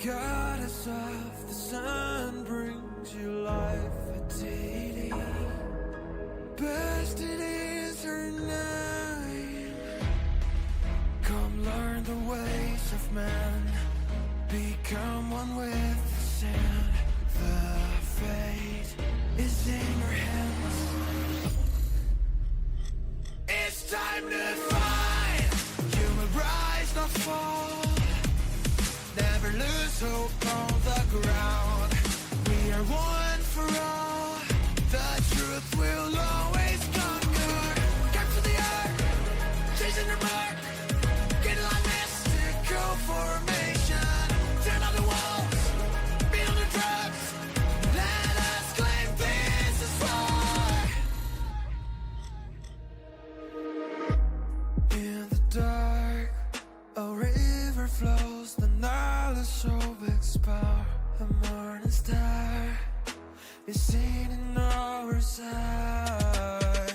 Goddess of the sun brings you life, a deity. Best it is her name. Come learn the ways of man. Become one with the sand. The fate is in her hands. It's time to fight. You will rise, not fall. Never lose hope on the ground. We are one for all. The truth will always conquer. Capture the earth, chasing the mark. Get like mystical formation. Turn on the walls, beat on the drums. Let us claim this is war. In the dark, a river flows. The Nile is so expound. The morning star is seen in our sight.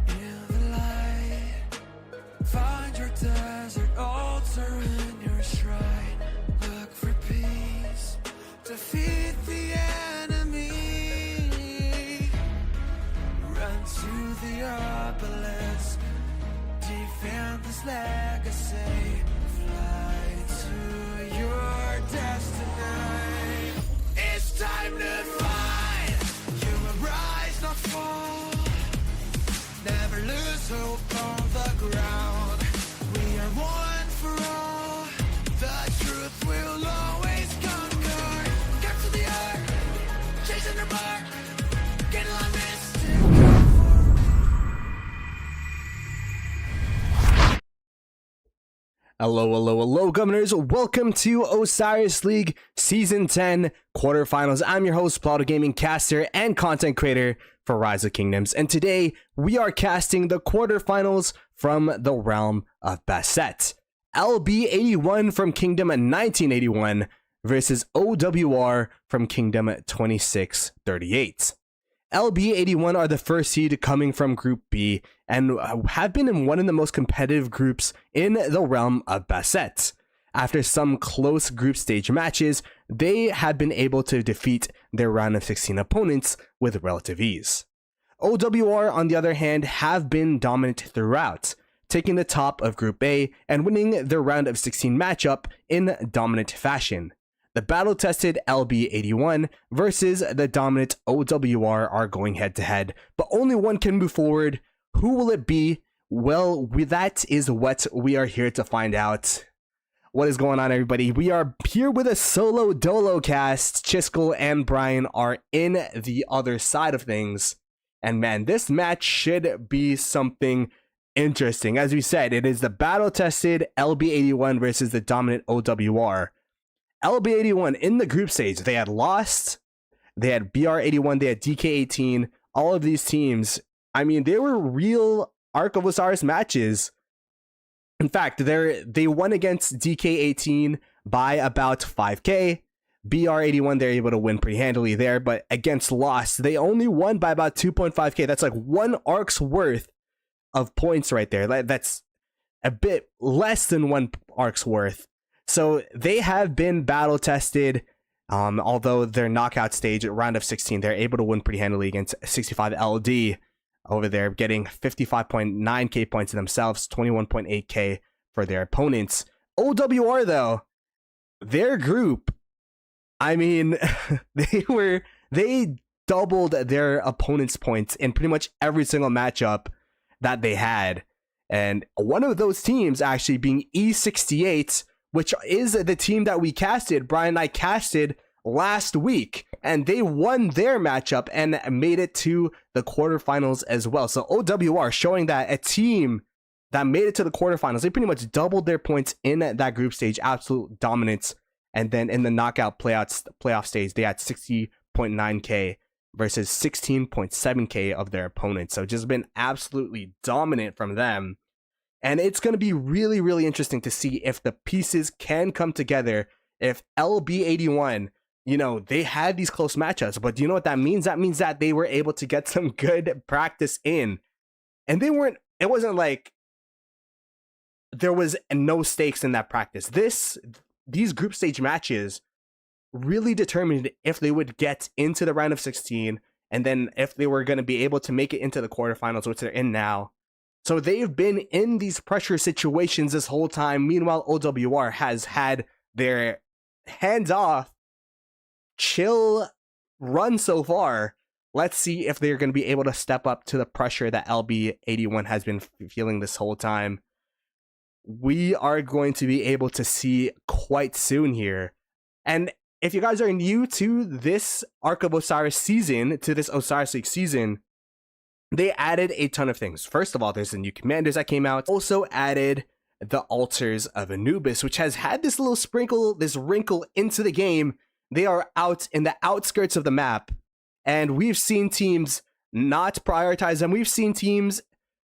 In the light, find your desert altar and your shrine. Look for peace, defeat the enemy. Run to the obelisk, defend this legacy. Fly to your destiny. It's time to fight. You will rise, not fall. Never lose hope on the ground. We are one for all. The truth will always conquer. Capture the earth, chasing the mark. Get like mystical. Hello, governors. Welcome to Osiris League Season 10 Quarterfinals. I'm your host, Plauto Gaming caster and content creator for Rise of Kingdoms. And today, we are casting the quarterfinals from the realm of Bastet. LB81 from Kingdom 1981 versus OWR from Kingdom 2638. LB81 are the first seed coming from Group B and have been in one of the most competitive groups in the realm of Bastet. After some close group stage matches, they have been able to defeat their round of 16 opponents with relative ease. OWR, on the other hand, have been dominant throughout, taking the top of Group A and winning their round of 16 matchup in dominant fashion. The battle-tested LB81 versus the dominant OWR are going head-to-head, but only one can move forward. Who will it be? Well, that is what we are here to find out. What is going on, everybody? We are here with a solo dolo cast. Chiskel and Brian are in the other side of things. And man, this match should be something interesting. As we said, it is the battle-tested LB81 versus the dominant OWR. LB81 in the group stage, they had lost, they had BR81, they had DK18, all of these teams. I mean, they were real Ark of Osiris matches. In fact, they won against DK18 by about 5k. BR81, they're able to win pretty handily there, but against Lost, they only won by about 2.5k. That's like one Ark's worth of points right there. That's a bit less than one Ark's worth. So they have been battle tested, although their knockout stage at round of 16, they're able to win pretty handily against 65 LD over there, getting 55.9k points to themselves, 21.8k for their opponents. OWR though, their group, I mean, they doubled their opponent's points in pretty much every single matchup that they had. And one of those teams actually being E68, which is the team that we casted, Brian and I casted last week, and they won their matchup and made it to the quarterfinals as well. So OWR showing that a team that made it to the quarterfinals, they pretty much doubled their points in that group stage, absolute dominance. And then in the knockout playoff stage, they had 60.9k versus 16.7k of their opponents. So just been absolutely dominant from them. And it's going to be really, really interesting to see if the pieces can come together. If LB81, you know, they had these close matchups, but do you know what that means? That means that they were able to get some good practice in. And it wasn't like there was no stakes in that practice. these group stage matches really determined if they would get into the round of 16, and then if they were going to be able to make it into the quarterfinals, which they're in now. So they've been in these pressure situations this whole time. Meanwhile, OWR has had their hands off, chill run so far. Let's see if they're going to be able to step up to the pressure that LB81 has been feeling this whole time. We are going to be able to see quite soon here. And if you guys are new to this Arc of Osiris season, to this Osiris League season, they added a ton of things. First of all, there's the new commanders that came out. Also added the altars of Anubis, which has had this little sprinkle, this wrinkle into the game. They are out in the outskirts of the map, and we've seen teams not prioritize them. We've seen teams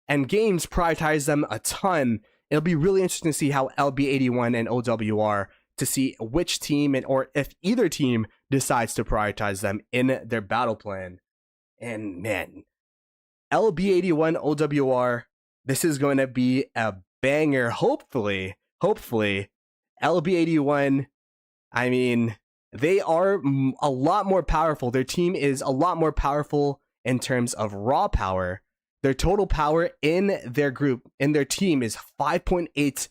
and games prioritize them a ton. It'll be really interesting to see how LB81 and OWR, to see which team or if either team decides to prioritize them in their battle plan. And man, LB81 OWR, this is going to be a banger. Hopefully LB81, I mean, they are a lot more powerful. Their team is a lot more powerful in terms of raw power. Their total power in their group, in their team, is 5.8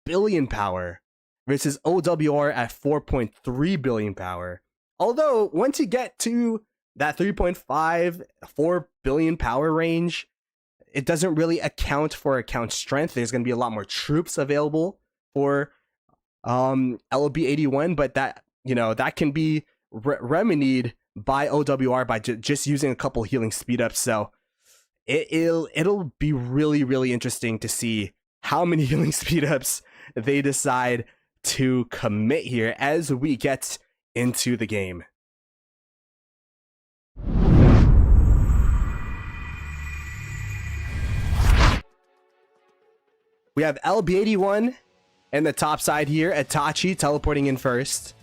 billion power versus OWR at 4.3 billion power. Although, once you get to that 3.5, 4 billion power range, it doesn't really account for account strength. There's going to be a lot more troops available for LB81, but that, you know, that can be remedied by OWR by just using a couple healing speed ups. So it'll be really, really interesting to see how many healing speed ups they decide to commit here as we get into the game. We have LB81 in the top side here. Itachi teleporting in first.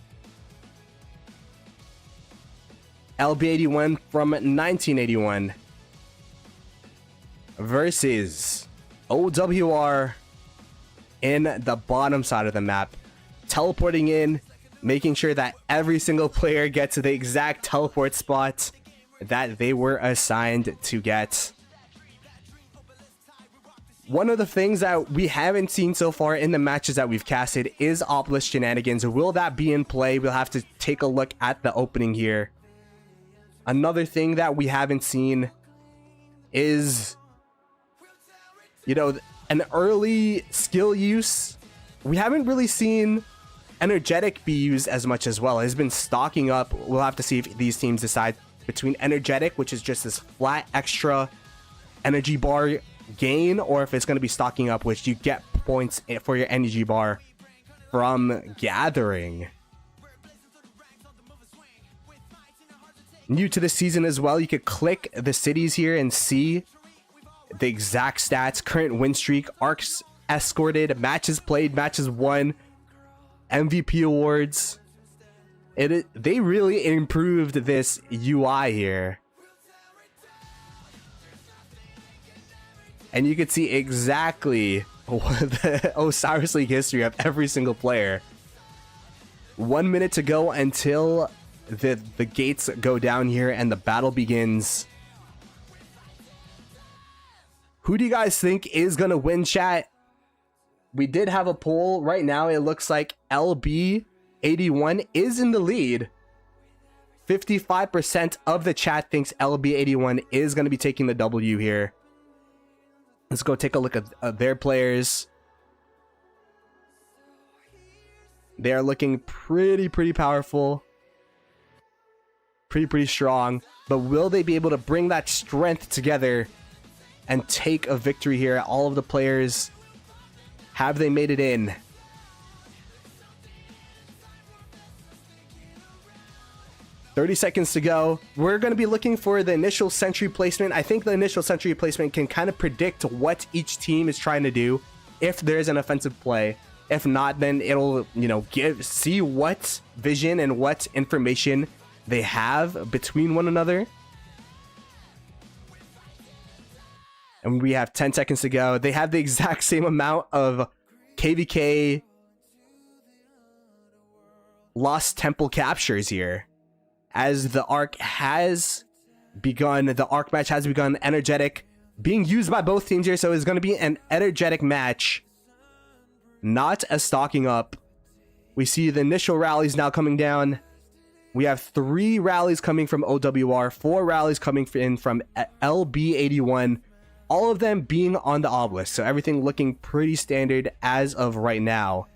LB81 from 1981 versus OWR in the bottom side of the map. Teleporting in, making sure that every single player gets to the exact teleport spot that they were assigned to get. One of the things that we haven't seen so far in the matches that we've casted is Obelisk shenanigans. Will that be in play? We'll have to take a look at the opening here. Another thing that we haven't seen is, you know, an early skill use. We haven't really seen energetic be used as much as well. It has been stocking up. We'll have to see if these teams decide between energetic, which is just this flat extra energy bar gain, or if it's going to be stocking up, which you get points for your energy bar from gathering. New to the season as well, you could click the cities here and see the exact stats: current win streak, arcs escorted, matches played, matches won, MVP awards. They really improved this UI here. And you can see exactly the Osiris League history of every single player. 1 minute to go until the gates go down here and the battle begins. Who do you guys think is going to win, chat? We did have a poll. Right now, it looks like LB81 is in the lead. 55% of the chat thinks LB81 is going to be taking the W here. Let's go take a look at their players. They are looking pretty powerful. Pretty strong. But will they be able to bring that strength together and take a victory here? All of the players, have they made it in? "30 seconds to go." We're going to be looking for the initial sentry placement. I think the initial sentry placement can kind of predict what each team is trying to do if there's an offensive play. If not, then it'll, you know, see what vision and what information they have between one another. And we have 10 seconds to go. They have the exact same amount of KVK Lost Temple captures here. As the arc has begun, the arc match has begun, energetic, being used by both teams here, so it's going to be an energetic match. Not a stocking up. We see the initial rallies now coming down. We have 3 rallies coming from OWR, 4 rallies coming in from LB81, all of them being on the obelisk, so everything looking pretty standard as of right now.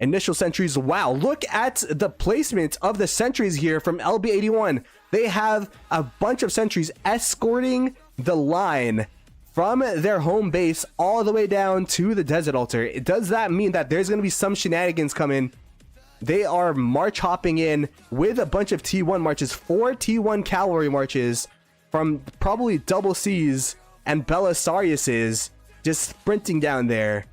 Initial sentries, wow, look at the placement of the sentries here from LB81. They have a bunch of sentries escorting the line from their home base all the way down to the desert altar. Does that mean that there's going to be some shenanigans coming? They are march hopping in with a bunch of T1 marches, 4 T1 cavalry marches from probably Double C's and Belisarius's, just sprinting down there.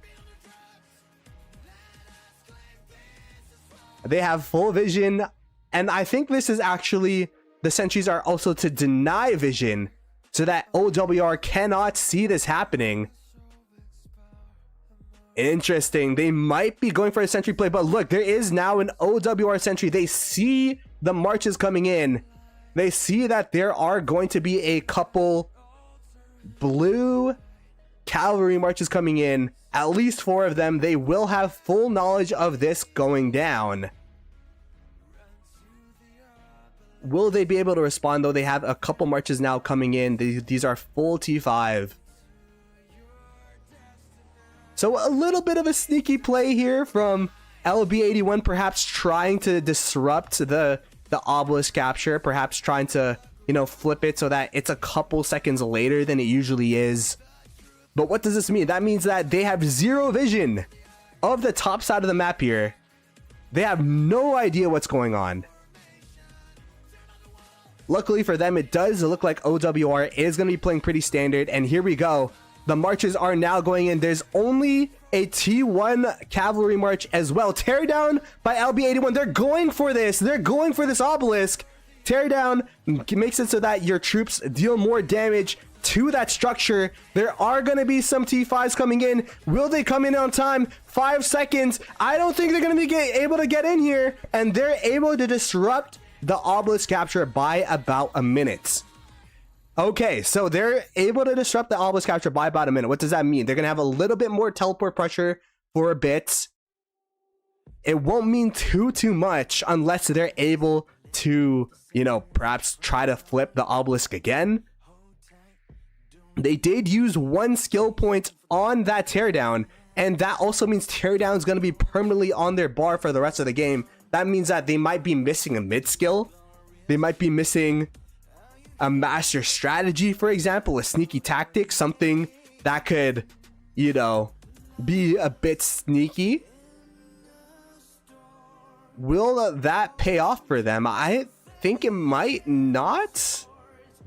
They have full vision, and I think this is actually, the sentries are also to deny vision so that OWR cannot see this happening. Interesting. They might be going for a sentry play, but look, there is now an OWR sentry. They see the marches coming in. They see that there are going to be a couple blue cavalry marches coming in, at least 4 of them. They will have full knowledge of this going down. Will they be able to respond, though? They have a couple marches now coming in. These are full T5. So a little bit of a sneaky play here from LB81, perhaps trying to disrupt the obelisk capture, perhaps trying to, you know, flip it so that it's a couple seconds later than it usually is. But what does this mean? That means that they have 0 vision of the top side of the map here. They have no idea what's going on. Luckily for them, it does look like OWR is going to be playing pretty standard, and here we go. The marches are now going in. There's only a T1 cavalry march as well. Tear down by LB81. They're going for this. They're going for this obelisk. Tear down makes it so that your troops deal more damage to that structure. There are going to be some T5s coming in. Will they come in on time? 5 seconds. I don't think they're going to be able to get in here. And they're able to disrupt the obelisk capture by about a minute. Okay, so they're able to disrupt the obelisk capture by about a minute. What does that mean? They're going to have a little bit more teleport pressure for a bit. It won't mean too much unless they're able to, you know, perhaps try to flip the obelisk again. They did use 1 skill point on that teardown, and that also means teardown is going to be permanently on their bar for the rest of the game. That means that they might be missing a mid skill. They might be missing a master strategy, for example, a sneaky tactic, something that could, you know, be a bit sneaky. Will that pay off for them? I think it might not.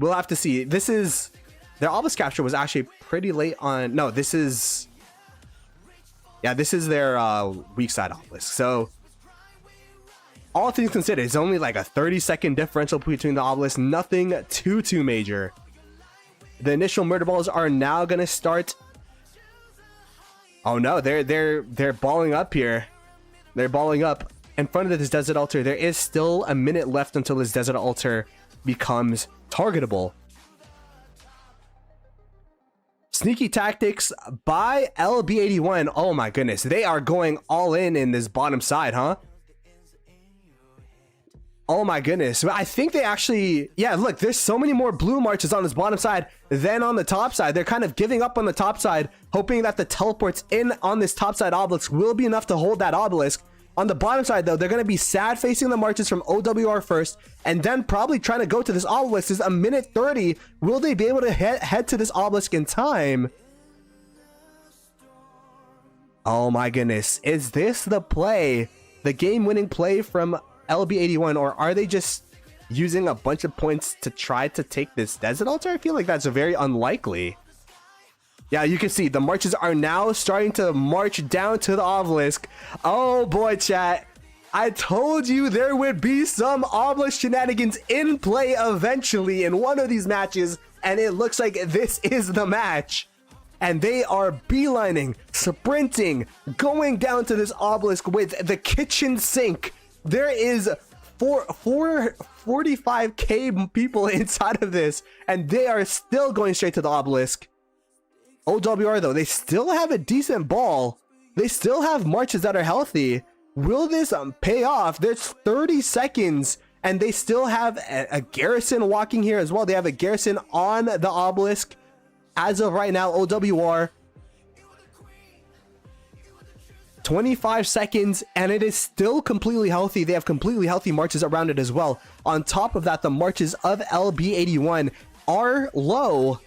We'll have to see. This is, their obelisk capture was actually pretty late on. No, this is, yeah, this is their weak side obelisk. So all things considered, it's only like a 30-second differential between the obelisk. Nothing too major. The initial murder balls are now gonna start. Oh no, they're balling up here. They're balling up in front of this desert altar. There is still a minute left until this desert altar becomes targetable. Sneaky tactics by LB81. Oh my goodness, they are going all in this bottom side, huh? Oh my goodness. I think they actually, yeah, look, there's so many more blue marches on this bottom side than on the top side. They're kind of giving up on the top side, hoping that the teleports in on this top side obelisk will be enough to hold that obelisk. On the bottom side, though, they're going to be sad facing the marches from OWR first, and then probably trying to go to this obelisk. This is a minute 30. Will they be able to head to this obelisk in time? Oh my goodness. Is this the play? The game-winning play from LB81, or are they just using a bunch of points to try to take this desert altar? I feel like that's very unlikely. Yeah, you can see the marches are now starting to march down to the obelisk. Oh boy, chat. I told you there would be some obelisk shenanigans in play eventually in one of these matches, and it looks like this is the match. And they are beelining, sprinting, going down to this obelisk with the kitchen sink There is 45k people inside of this, and they are still going straight to the obelisk. OWR though, they still have a decent ball. They still have marches that are healthy. Will this pay off? There's 30 seconds and they still have a garrison walking here as well. They have a garrison on the obelisk as of right now. OWR, 25 seconds and it is still completely healthy. They have completely healthy marches around it as well. On top of that, the marches of LB81 are low,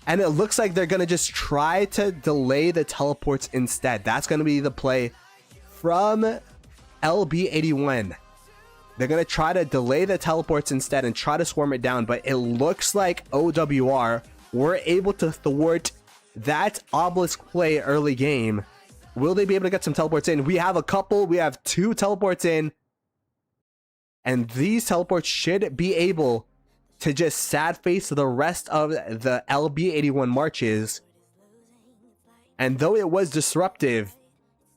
and it looks like they're gonna just try to delay the teleports instead. That's gonna be the play from LB81. They're gonna try to delay the teleports instead and try to swarm it down, but it looks like OWR were able to thwart that obelisk play early game. Will they be able to get some teleports in? We have two teleports in, and these teleports should be able to just sad face the rest of the LB81 marches. And though it was disruptive,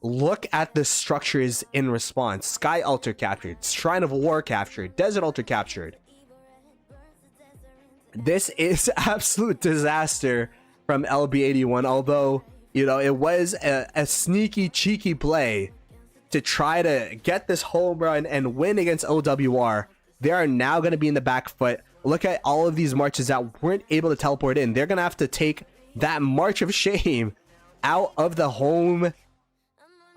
look at the structures in response. Sky Altar captured, Shrine of War captured, Desert Altar captured. This is absolute disaster from LB81, although, you know, it was a sneaky, cheeky play to try to get this home run and win against OWR. They are now going to be in the back foot. Look at all of these marches that weren't able to teleport in. They're going to have to take that march of shame out of the home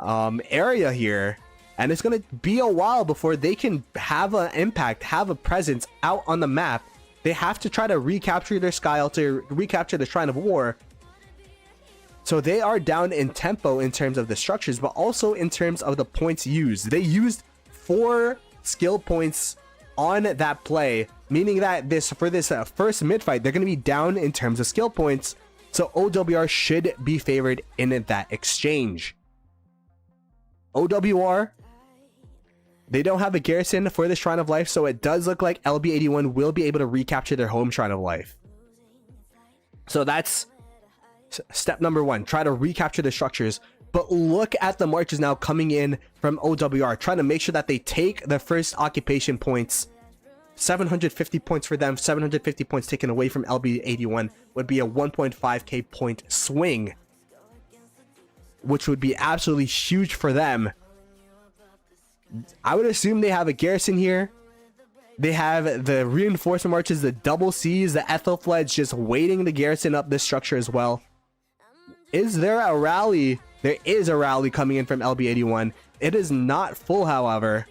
area here. And it's going to be a while before they can have an impact, have a presence out on the map. They have to try to recapture their Sky Altar, recapture the Shrine of War. So they are down in tempo in terms of the structures, but also in terms of the points used. They used 4 skill points on that play, meaning that for this first mid fight, they're going to be down in terms of skill points. So OWR should be favored in that exchange. OWR, they don't have a garrison for the Shrine of Life, so it does look like LB81 will be able to recapture their home Shrine of Life. So that's step number 1, try to recapture the structures. But look at the marches now coming in from OWR, trying to make sure that they take the first occupation points. 750 points for them, 750 points taken away from LB81 would be a 1.5k point swing, which would be absolutely huge for them. I would assume they have a garrison here. They have the reinforcement marches, the double C's, the Ethelfleds just waiting to garrison up this structure as well. Is there a rally? There is a rally coming in from LB81. It is not full, however.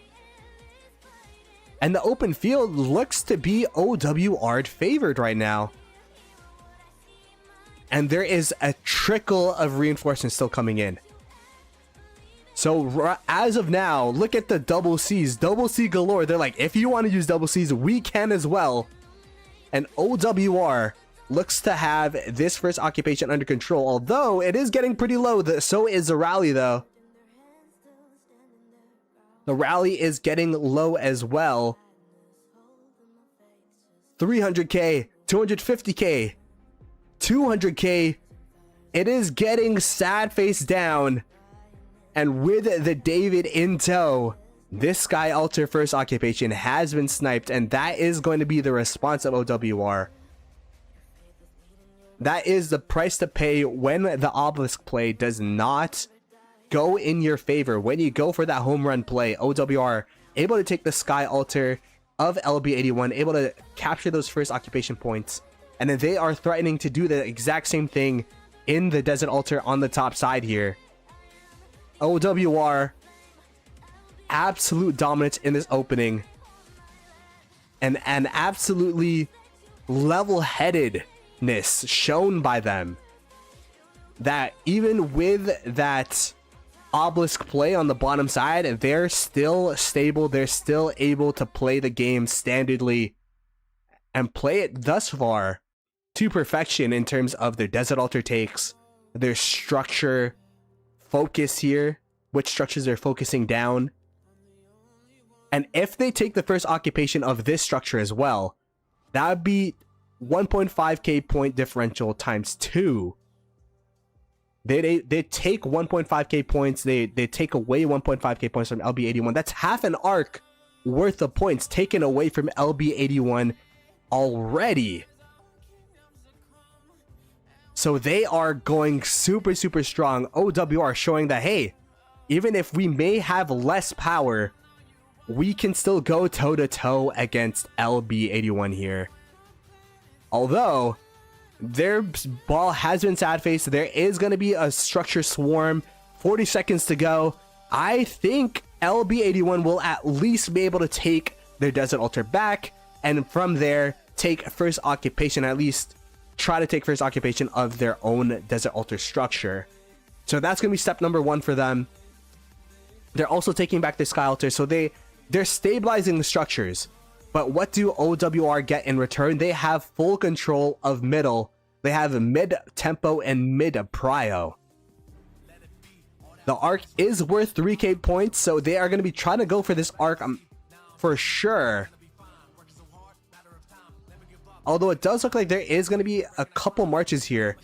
And the open field looks to be OWR favored right now. And there is a trickle of reinforcements still coming in. So as of now, look at the double C's. Double C galore. They're like, if you want to use double C's, we can as well. And OWR looks to have this first occupation under control, although it is getting pretty low. So is the rally, though. The rally is getting low as well. 300k, 250k, 200k. It is getting sad face down. And with the David in tow, this Sky Altar first occupation has been sniped, and that is going to be the response of OWR. That is the price to pay when the obelisk play does not go in your favor. When you go for that home run play, OWR able to take the Sky Altar of LB81, able to capture those first occupation points, and then they are threatening to do the exact same thing in the Desert Altar on the top side here. OWR, absolute dominance in this opening, and an absolutely level-headedness shown by them, that even with that obelisk play on the bottom side, they're still stable. They're still able to play the game standardly and play it thus far to perfection in terms of their Desert Altar takes, their structure, focus here, which structures they're focusing down. And if they take the first occupation of this structure as well, that would be 1.5k point differential times 2. They take 1.5k points. They take away 1.5k points from LB81. That's half an arc worth of points taken away from LB81 already. So they are going super strong. OWR showing that, hey, even if we may have less power, we can still go toe to toe against LB81 here. Although their ball has been sad faced, there is going to be a structure swarm. 40 seconds to go. I think LB81 will at least be able to take their Desert Altar back, and from there take first occupation, at least try to take first occupation of their own Desert Altar structure. So that's going to be step number 1 for them. They're also taking back their Sky Altar, so they're stabilizing the structures. But what do OWR get in return? They have full control of middle. They have mid tempo and mid prio. The arc is worth 3k points, so they are going to be trying to go for this arc for sure. Although it does look like there is going to be a couple marches here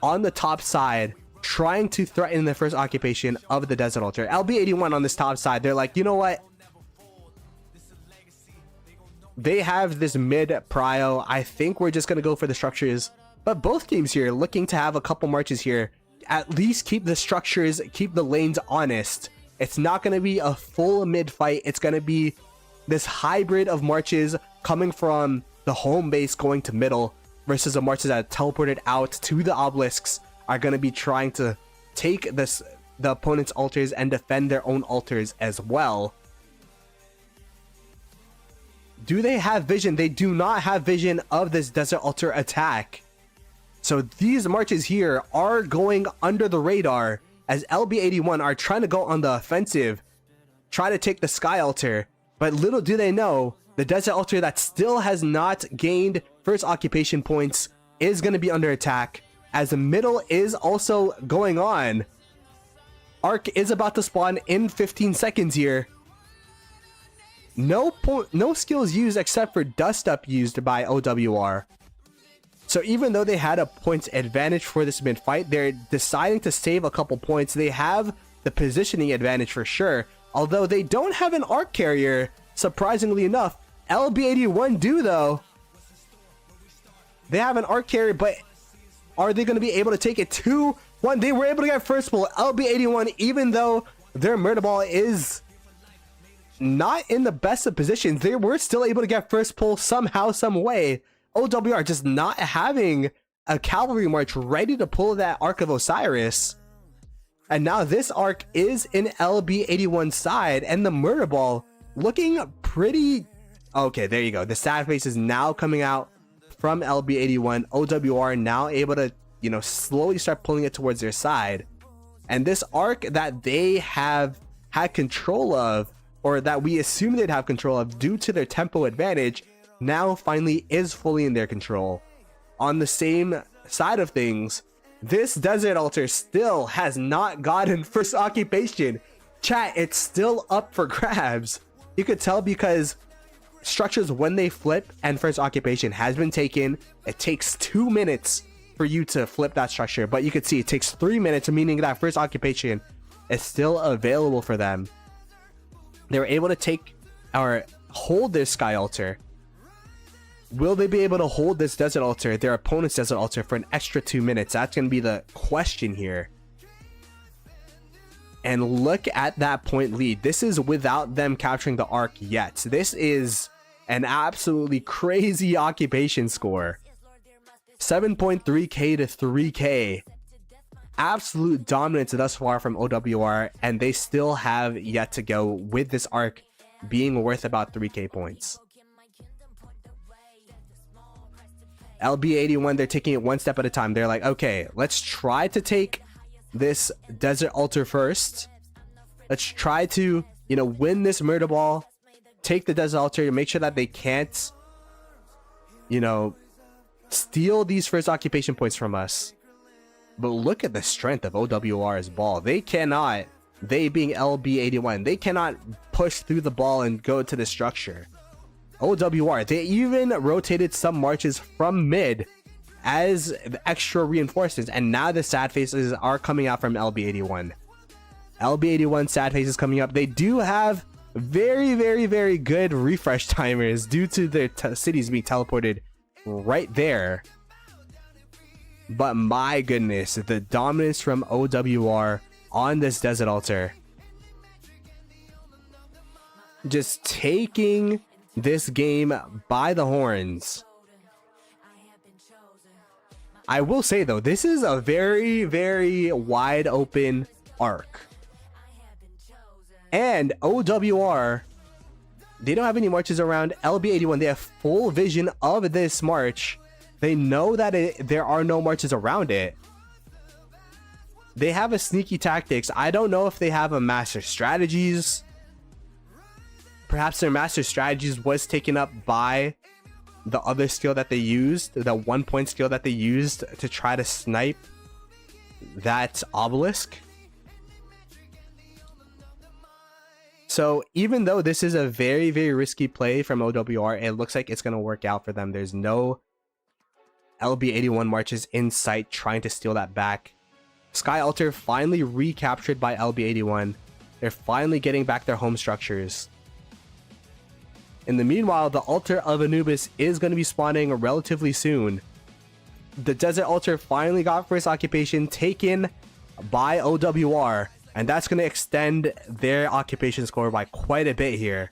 on the top side trying to threaten the first occupation of the Desert Altar. LB81 on this top side, they're like, you know what? They have this mid prio. I think we're just going to go for the structures. But both teams here looking to have a couple marches here. At least keep the structures, keep the lanes honest. It's not going to be a full mid fight. It's going to be this hybrid of marches coming from the home base going to middle versus the marches that teleported out to the obelisks are going to be trying to take the opponent's altars and defend their own altars as well. Do they have vision? They do not have vision of this Desert Altar attack. So these marches here are going under the radar as LB81 are trying to go on the offensive, try to take the Sky Altar. But little do they know, the Desert Altar that still has not gained first occupation points is going to be under attack, as the middle is also going on. Arc is about to spawn in 15 seconds here. No skills used except for Dust Up used by OWR. So even though they had a points advantage for this mid fight, they're deciding to save a couple points. They have the positioning advantage for sure, although they don't have an arc carrier, surprisingly enough. LB81 do though. They have an arc carrier, but are they going to be able to take it 2-1? They were able to get first pull. LB81, even though their murder ball is not in the best of positions, they were still able to get first pull somehow, some way. OWR just not having a cavalry march ready to pull that Arc of Osiris. And now this arc is in LB81's side, and the murder ball looking pretty... Okay, there you go. The sad face is now coming out from LB81. OWR now able to, you know, slowly start pulling it towards their side. And this arc that they have had control of, or that we assume they'd have control of due to their tempo advantage, now finally is fully in their control. On the same side of things, this Desert Altar still has not gotten first occupation. Chat, it's still up for grabs. You could tell because structures, when they flip and first occupation has been taken, it takes 2 minutes for you to flip that structure, but you could see it takes 3 minutes, meaning that first occupation is still available for them. They were able to take or hold this Sky Altar. Will they be able to hold this Desert Altar, their opponent's Desert Altar, for an extra 2 minutes? That's going to be the question here. And look at that point lead. This is without them capturing the arc yet. This is an absolutely crazy occupation score. 7.3k to 3k. Absolute dominance thus far from OWR, and they still have yet to go with this arc being worth about 3k points. LB81, they're taking it one step at a time. They're like, okay, let's try to take this Desert Altar first. Let's try to, you know, win this murder ball, take the Desert Altar, make sure that they can't, you know, steal these first occupation points from us. But look at the strength of OWR's ball. They cannot, they being LB81, they cannot push through the ball and go to the structure. OWR, they even rotated some marches from mid as the extra reinforcements. And now the sad faces are coming out from LB81. LB81 sad faces coming up. They do have very, very, very good refresh timers due to their cities being teleported right there. But my goodness, the dominance from OWR on this desert altar, just taking this game by the horns. I will say though, this is a very, very wide open arc. And OWR, they don't have any marches around. LB81, they have full vision of this march. They know that there are no marches around it. They have a sneaky tactics. I don't know if they have a master strategies. Perhaps their master strategies was taken up by the other skill that they used, the 1 point skill that they used to try to snipe that obelisk. So even though this is a very, very risky play from OWR, it looks like it's going to work out for them. There's no LB81 marches in sight trying to steal that back. Sky Altar finally recaptured by LB81. They're finally getting back their home structures. In the meanwhile, the Altar of Anubis is going to be spawning relatively soon. The Desert Altar finally got first occupation taken by OWR, and that's going to extend their occupation score by quite a bit here.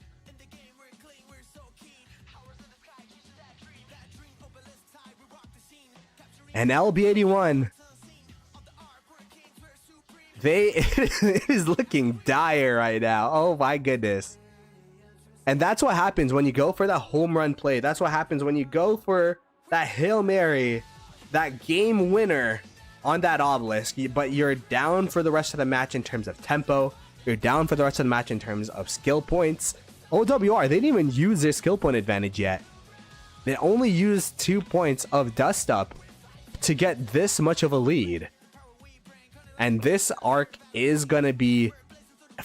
And LB81, it is looking dire right now. Oh my goodness. And that's what happens when you go for that home run play. That's what happens when you go for that Hail Mary, that game winner on that obelisk, but you're down for the rest of the match in terms of tempo. You're down for the rest of the match in terms of skill points. OWR, they didn't even use their skill point advantage yet. They only used 2 points of dust up to get this much of a lead. And this arc is going to be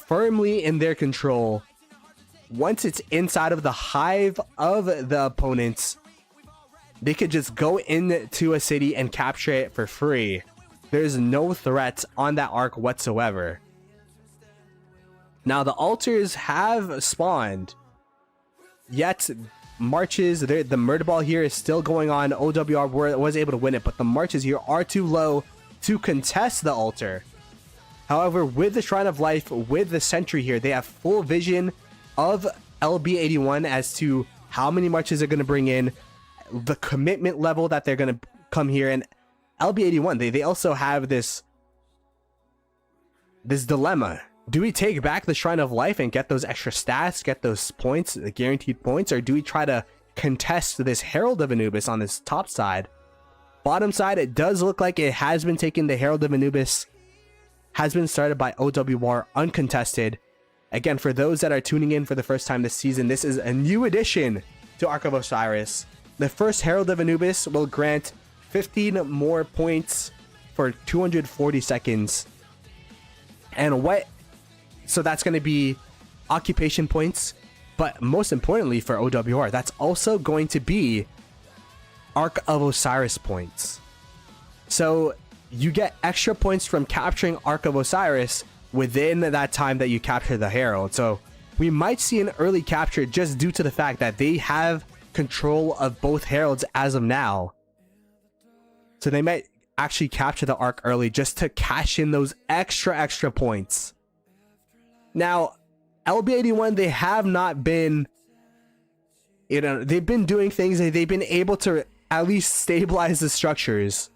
firmly in their control. Once it's inside of the hive of the opponents, they could just go into a city and capture it for free. There's no threat on that arc whatsoever. Now the altars have spawned, yet marches, the murder ball here is still going on. OWR was able to win it, but the marches here are too low to contest the altar. However, with the Shrine of Life, with the sentry here, they have full vision of LB81 as to how many marches they're going to bring in, the commitment level that they're going to come here. And LB81, they also have this dilemma. Do we take back the Shrine of Life and get those extra stats, get those points, the guaranteed points, or do we try to contest this Herald of Anubis on this top side? Bottom side, it does look like it has been taken. The Herald of Anubis has been started by OWR uncontested. Again, for those that are tuning in for the first time this season, this is a new addition to Ark of Osiris. The first Herald of Anubis will grant 15 more points for 240 seconds. And so that's going to be occupation points. But most importantly for OWR, that's also going to be Ark of Osiris points. So you get extra points from capturing Ark of Osiris within that time that you capture the Herald. So we might see an early capture just due to the fact that they have control of both Heralds as of now. So they might actually capture the Ark early just to cash in those extra points. Now, LB81, they have not been, they've been doing things, they've been able to at least stabilize the structures.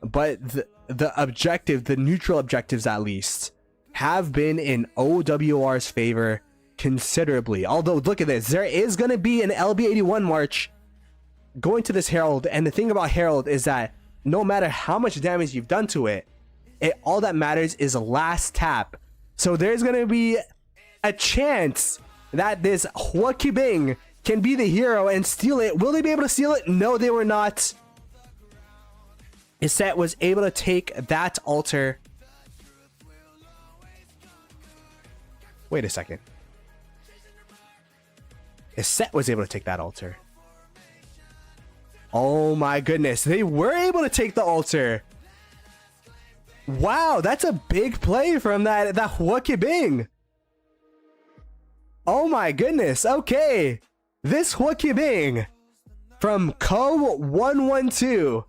But the objective, the neutral objectives at least, have been in OWR's favor considerably. Although, look at this, there is going to be an LB81 march going to this Herald, and the thing about Herald is that no matter how much damage you've done to it, all that matters is last tap. So there's going to be a chance that this Huakibing can be the hero and steal it. Will they be able to steal it? No, they were not. Iset was able to take that altar. Wait a second. Iset was able to take that altar. Oh my goodness. They were able to take the altar. Wow, that's a big play from that Hua Bing. Oh my goodness. Okay. This Hua Bing from Co112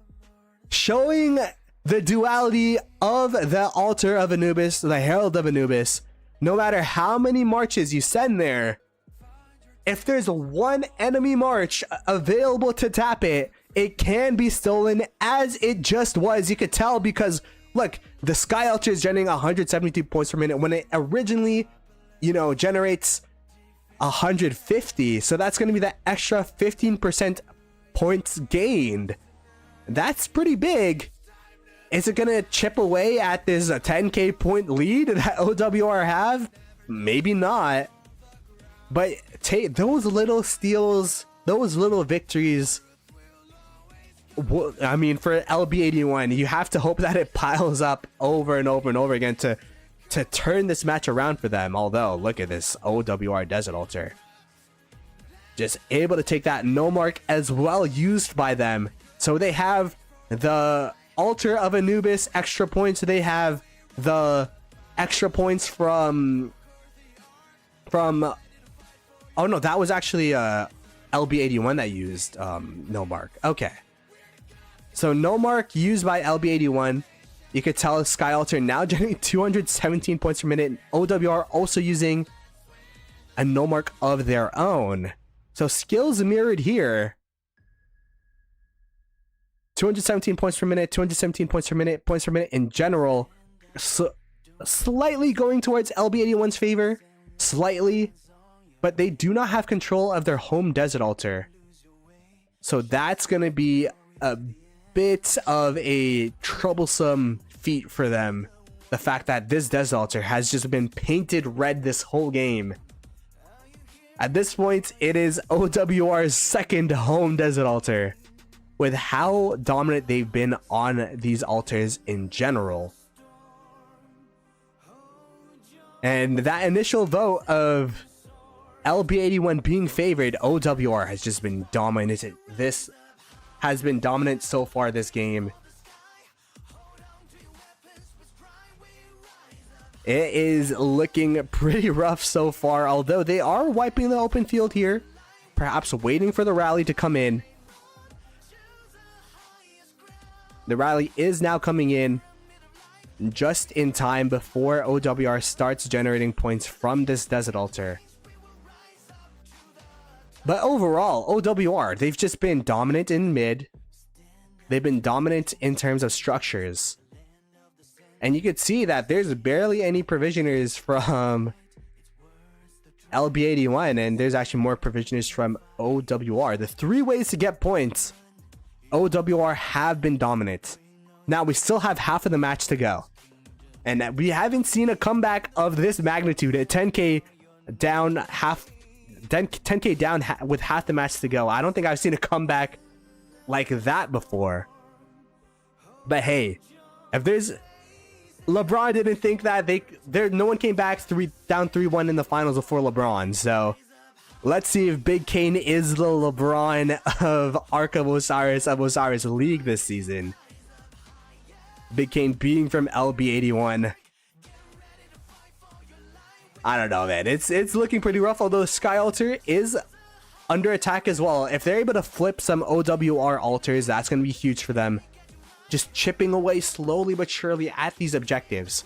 showing the duality of the altar of Anubis, the Herald of Anubis. No matter how many marches you send there, if there's one enemy march available to tap it, it can be stolen, as it just was. You could tell because look, the Sky Altar is generating 172 points per minute when it originally, generates 150. So that's going to be the extra 15% points gained. That's pretty big. Is it going to chip away at this 10k point lead that OWR have? Maybe not. But take those little steals, those little victories. I mean, for LB81, you have to hope that it piles up over and over and over again to turn this match around for them. Although, look at this OWR Desert Altar. Just able to take that no mark as well, used by them. So they have the Altar of Anubis extra points. They have the extra points from oh no, that was actually LB81 that used no mark. Okay. So no mark used by LB81. You could tell Sky Altar now generating 217 points per minute. OWR also using a no mark of their own. So skills mirrored here. 217 points per minute, 217 points per minute in general. So slightly going towards LB81's favor. Slightly. But they do not have control of their home Desert Altar. So that's going to be a bit of a troublesome feat for them. The fact that this Desert Altar has just been painted red this whole game. At this point, it is OWR's second home Desert Altar, with how dominant they've been on these altars in general. And that initial vote of LB81 being favored, OWR has just been dominant. This has been dominant so far this game. It is looking pretty rough so far, although they are wiping the open field here, perhaps waiting for the rally to come in. The rally is now coming in just in time before OWR starts generating points from this Desert Altar. But overall, OWR, they've just been dominant in mid. They've been dominant in terms of structures. And you could see that there's barely any provisioners from LB81, and there's actually more provisioners from OWR. The three ways to get points, OWR have been dominant. Now, we still have half of the match to go. And we haven't seen a comeback of this magnitude at 10k down with half the match to go. I don't think I've seen a comeback like that before. But hey, if there's LeBron didn't think that no one came back down 3-1 in the finals before LeBron. So let's see if Big Kane is the LeBron of Ark of Osiris League this season. Big Kane being from LB81. I don't know, man. It's looking pretty rough, although Sky Altar is under attack as well. If they're able to flip some OWR altars, that's going to be huge for them. Just chipping away slowly but surely at these objectives.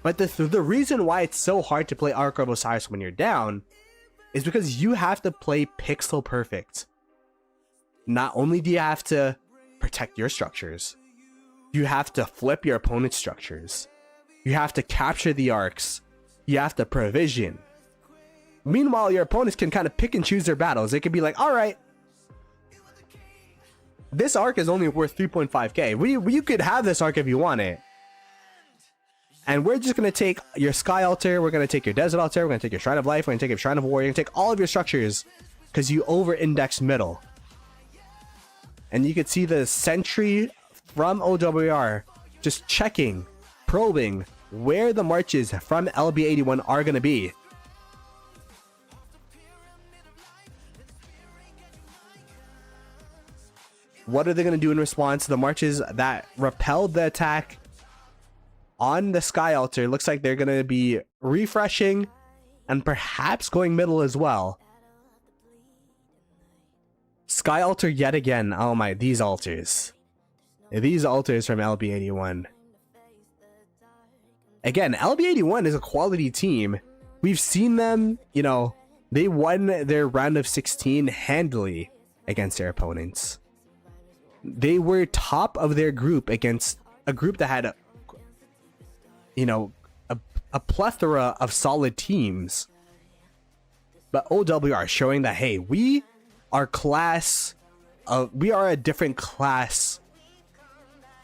But the reason why it's so hard to play Ark of Osiris when you're down is because you have to play pixel perfect. Not only do you have to protect your structures, you have to flip your opponent's structures. You have to capture the arcs. You have to provision. Meanwhile, your opponents can kind of pick and choose their battles. They could be like, all right, this arc is only worth 3.5k. You could have this arc if you want it. And we're just going to take your Sky Altar. We're going to take your Desert Altar. We're going to take your Shrine of Life. We're going to take your Shrine of War. We're going to take all of your structures because you over-index middle. And you could see the Sentry from OWR just checking, probing where the marches from LB81 are going to be. What are they going to do in response to the marches that repelled the attack on the Sky Altar? Looks like they're going to be refreshing and perhaps going middle as well. Sky Altar yet again. Oh my, these altars. These altars from LB81. Again, LB81 is a quality team. We've seen them, you know, they won their round of 16 handily against their opponents. They were top of their group against a group that had, a plethora of solid teams. But OWR showing that, hey, we are a different class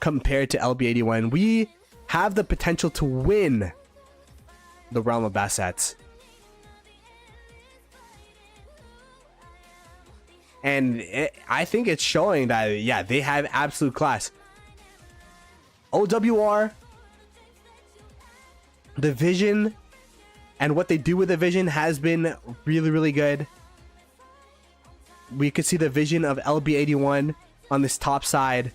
compared to LB81. We have the potential to win the Realm of Basset. And I think it's showing that, yeah, they have absolute class. OWR, the vision and what they do with the vision has been really, really good. We could see the vision of LB81 on this top side.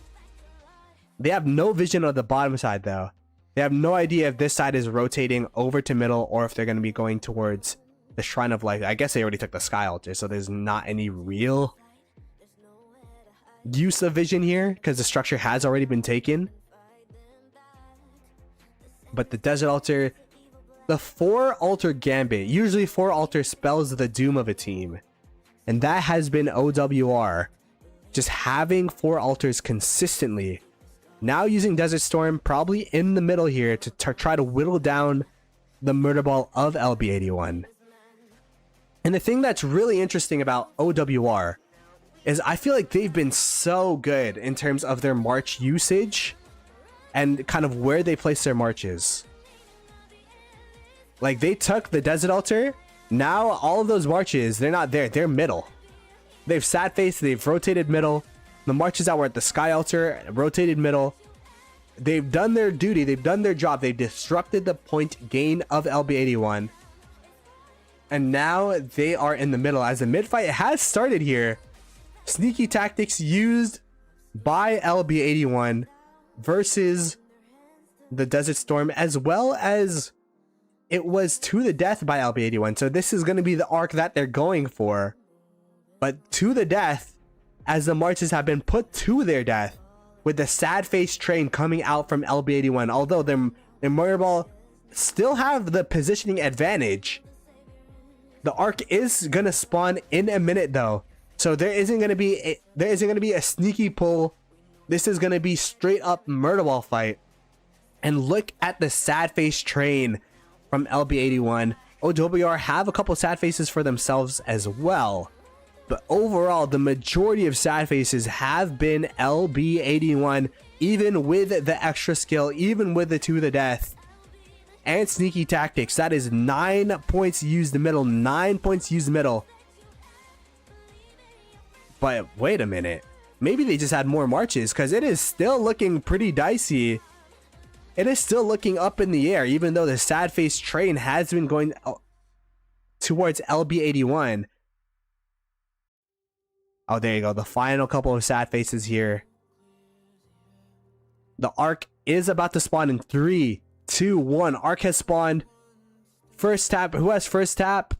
They have no vision on the bottom side, though. They have no idea if this side is rotating over to middle or if they're going to be going towards the Shrine of Life. I guess they already took the Sky Altar, so there's not any real use of vision here because the structure has already been taken. But the Desert Altar, the 4 altar gambit, usually 4 altar spells the doom of a team. And that has been OWR. Just having 4 altars consistently. Now using Desert Storm probably in the middle here to try to whittle down the murder ball of LB81. And the thing that's really interesting about OWR is I feel like they've been so good in terms of their march usage and kind of where they place their marches. Like, they took the Desert Altar. Now all of those marches, they're not there. They're middle. They've sat face. They've rotated middle. The marches that were at the Sky Altar rotated middle. They've done their duty. They've done their job. They've disrupted the point gain of LB81. And now they are in the middle as the mid fight has started here. Sneaky tactics used by LB81 versus the Desert Storm, as well as it was to the death by LB81. So this is going to be the arc that they're going for. But to the death, as the marches have been put to their death, with the sad face train coming out from LB81. Although their murder ball still have the positioning advantage, the arc is gonna spawn in a minute though. So there isn't gonna be a sneaky pull. This is gonna be straight up murder ball fight. And look at the sad face train from LB81. OWR have a couple sad faces for themselves as well. But overall, the majority of sad faces have been LB81, even with the extra skill, even with the to the death and sneaky tactics. That is 9 points used the middle, 9 points used middle. But wait a minute, maybe they just had more marches, because it is still looking pretty dicey. It is still looking up in the air, even though the sad face train has been going towards LB81. Oh, there you go. The final couple of sad faces here. The arc is about to spawn in 3, 2, 1. Arc has spawned. First tap. Who has first tap?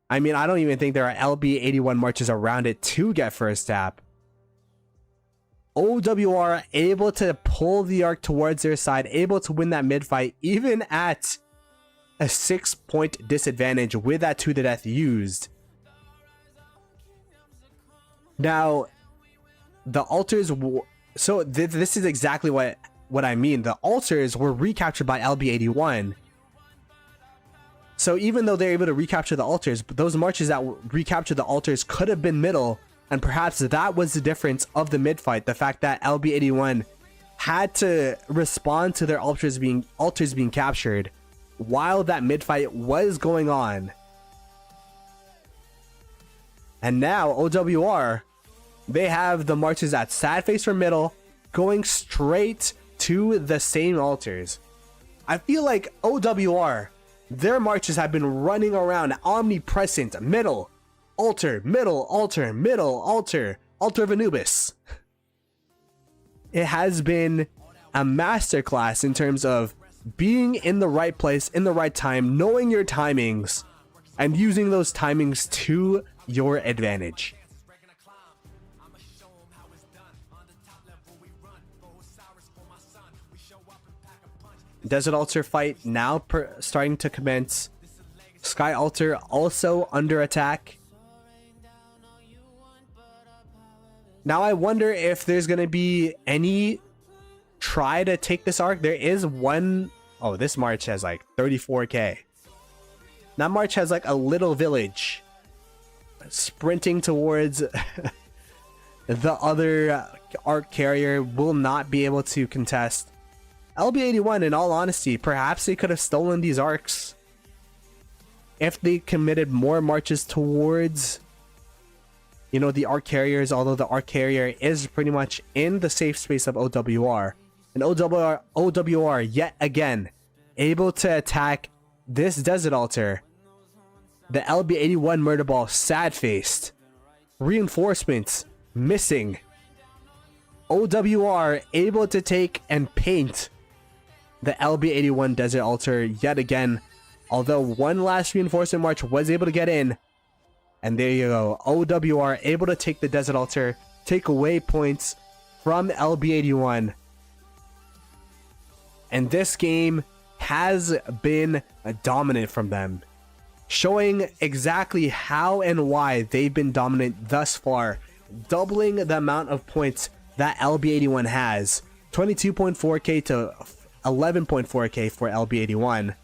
I mean, I don't even think there are LB81 marches around it to get first tap. OWR able to pull the arc towards their side, able to win that mid fight, even at a 6-point disadvantage with that to the death used. Now, the altars, so this is exactly what I mean. The altars were recaptured by LB81. So even though they're able to recapture the altars, but those marches that recaptured the altars could have been middle, and perhaps that was the difference of the mid fight. The fact that LB81 had to respond to their altars being captured while that mid fight was going on. And now OWR, they have the marches at sad face from middle going straight to the same altars. I feel like OWR, their marches have been running around omnipresent. Middle, altar, middle, altar, middle, altar, altar of Anubis. it has been a masterclass in terms of being in the right place in the right time, knowing your timings, and using those timings to your advantage. Desert Altar fight now starting to commence. Sky Altar also under attack. Now I wonder if there's going to be any try to take this arc. There is one. Oh, this March has like 34k. That March has like a little village sprinting towards the other arc carrier. Will not be able to contest. LB81, in all honesty, perhaps they could have stolen these arcs if they committed more marches towards, you know, the arc carriers, although the arc carrier is pretty much in the safe space of OWR. And OWR yet again able to attack this Desert Altar. The LB81 Murder Ball sad-faced. Reinforcements missing. OWR able to take and paint the LB81 Desert Altar yet again. Although one last reinforcement march was able to get in. And there you go. OWR able to take the Desert Altar, take away points from LB81. And this game has been dominant from them, showing exactly how and why they've been dominant thus far, doubling the amount of points that LB81 has, 22.4k to 11.4k for LB81.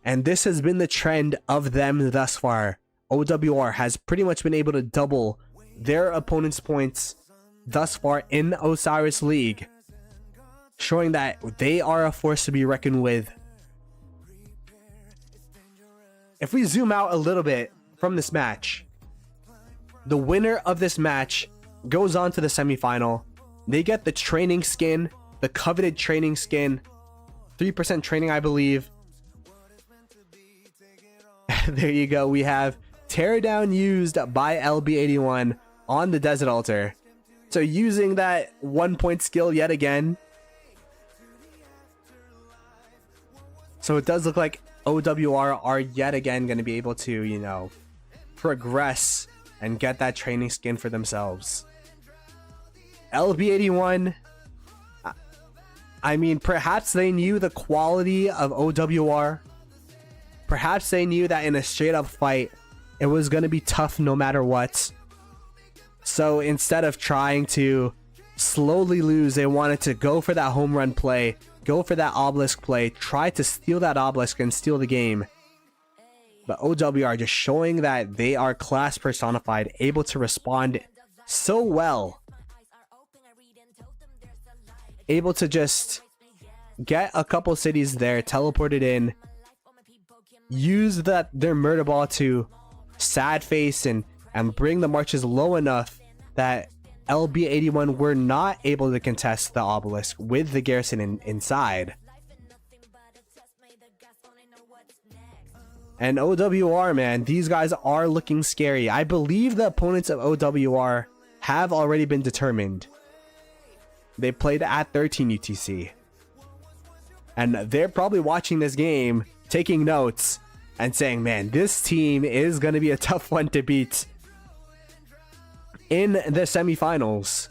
And this has been the trend of them thus far. OWR has pretty much been able to double their opponent's points thus far in Osiris League, showing that they are a force to be reckoned with. If we zoom out a little bit from this match, the winner of this match goes on to the semifinal. They get the training skin, the coveted training skin, 3% training, I believe. There you go. We have teardown used by LB81 on the Desert Altar. So using that 1-point skill yet again. So it does look like OWR are yet again going to be able to, you know, progress and get that training skin for themselves. LB81, I mean, perhaps they knew the quality of OWR. Perhaps they knew that in a straight up fight, it was going to be tough no matter what. So instead of trying to slowly lose, they wanted to go for that home run play, go for that obelisk play, try to steal that obelisk and steal the game. But OWR just showing that they are class personified, able to respond so well. Able to just get a couple cities there, teleported in, use their murder ball to sad face and bring the marches low enough that LB81 were not able to contest the obelisk with the garrison inside. And OWR, man, these guys are looking scary. I believe the opponents of OWR have already been determined. They played at 13 UTC. And they're probably watching this game, taking notes, and saying, man, this team is going to be a tough one to beat in the semifinals.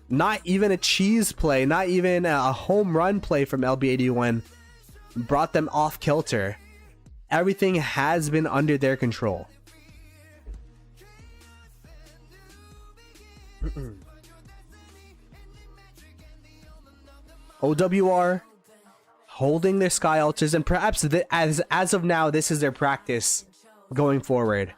Not even a cheese play, not even a home run play from LB81 brought them off kilter. Everything has been under their control. OWR holding their sky altars, and perhaps as of now, this is their practice going forward.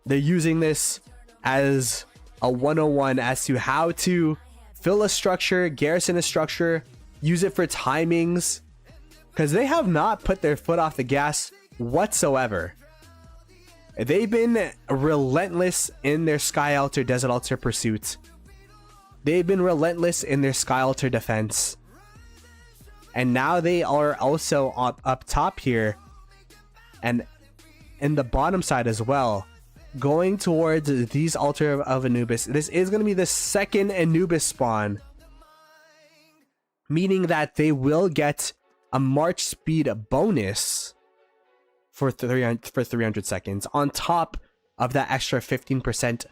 They're using this as a 101 as to how to fill a structure, garrison a structure, use it for timings, because they have not put their foot off the gas whatsoever. They've been relentless in their Sky Altar, Desert Altar pursuit. They've been relentless in their Sky Altar defense. And now they are also up top here. And in the bottom side as well. going towards these Altar of Anubis. This is going to be the second Anubis spawn, meaning that they will get a March speed bonus for 300 seconds on top of that extra 15%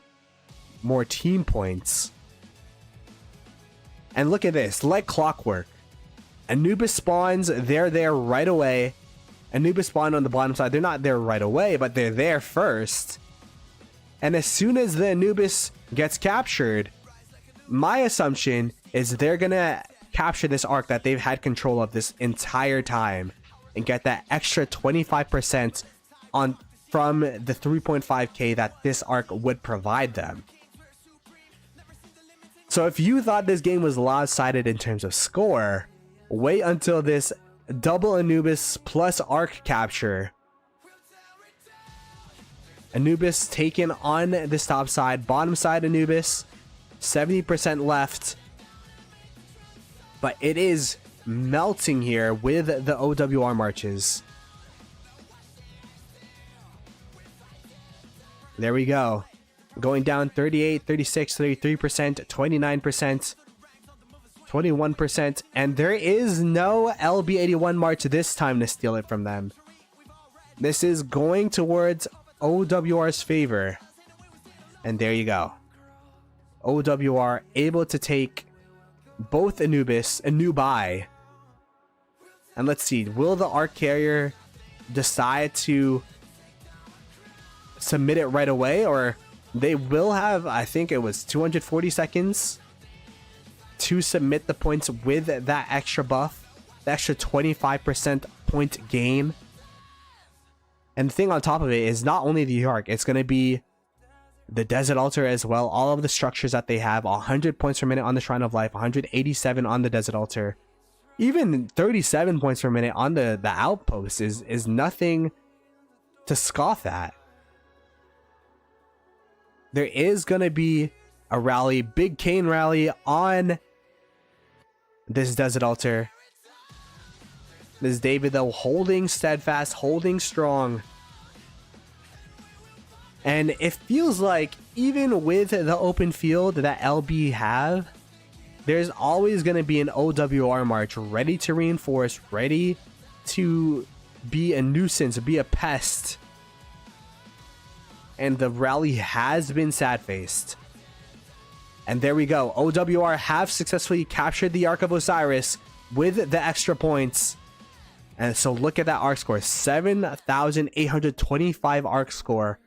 more team points. And look at this, like clockwork. Anubis spawns, they're there right away. Anubis spawn on the bottom side, they're not there right away, but they're there first. And as soon as the Anubis gets captured, my assumption is they're gonna capture this arc that they've had control of this entire time and get that extra 25% on from the 3.5k that this arc would provide them. So if you thought this game was lopsided in terms of score, wait until this double Anubis plus arc capture. Anubis taken on this top side, bottom side Anubis, 70% left. But it is melting here with the OWR marches. There we go. Going down 38, 36, 33%, 29%, 21%. And there is no LB81 march this time to steal it from them. This is going towards OWR's favor. And there you go. OWR able to take both Anubis, Anubai. And let's see, will the arc carrier decide to submit it right away, or they will have, I think it was 240 seconds to submit the points with that extra buff, the extra 25% point gain. And the thing on top of it is not only the arc, it's going to be the Desert Altar as well. All of the structures that they have, 100 points per minute on the Shrine of Life, 187 on the Desert Altar, even 37 points per minute on the Outpost is nothing to scoff at. There is going to be a rally, big Kane rally on this Desert Altar. This is David though, holding steadfast, holding strong. And it feels like even with the open field that LB have, there's always going to be an OWR march ready to reinforce, ready to be a nuisance, be a pest. And the rally has been sad-faced. And there we go. OWR have successfully captured the Ark of Osiris with the extra points. And so look at that arc score, 7,825 arc score.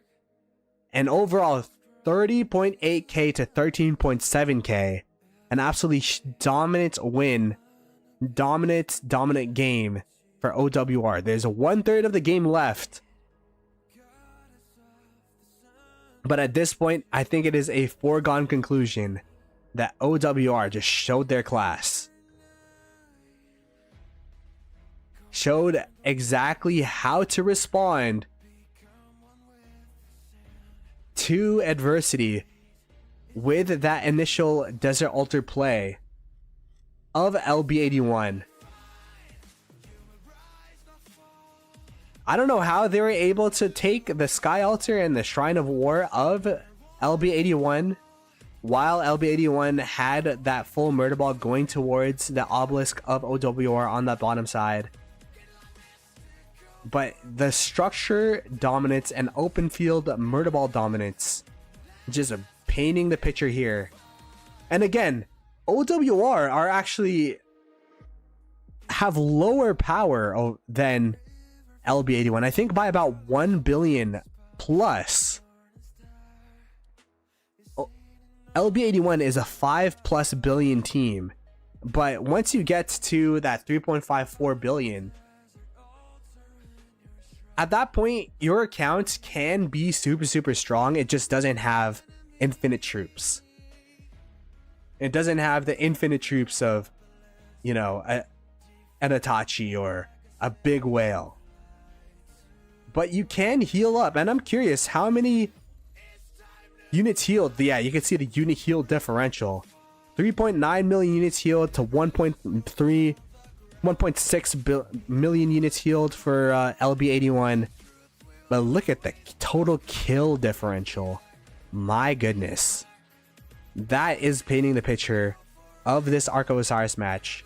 And overall 30.8k to 13.7k. An absolutely dominant win. Dominant game for OWR. There's 1/3 of the game left. But at this point, I think it is a foregone conclusion that OWR just showed their class. Showed exactly how to respond to adversity with that initial Desert Altar play of LB81. I don't know how they were able to take the Sky Altar and the Shrine of War of LB81 while LB81 had that full murder ball going towards the obelisk of OWR on that bottom side. But the structure dominance and open field murder ball dominance, just painting the picture here. And again, OWR are actually have lower power than LB81, I think by about 1 billion plus. LB81 is a 5+ billion team, but once you get to that 3.54 billion, at that point your account can be super strong. It just doesn't have infinite troops. It doesn't have the infinite troops of, you know, an Itachi or a big whale. But you can heal up, and I'm curious how many units healed. Yeah, you can see the unit heal differential. 3.9 million units healed to 1.6 million units healed for LB81. But look at the total kill differential. My goodness. That is painting the picture of this Arc of Osiris match.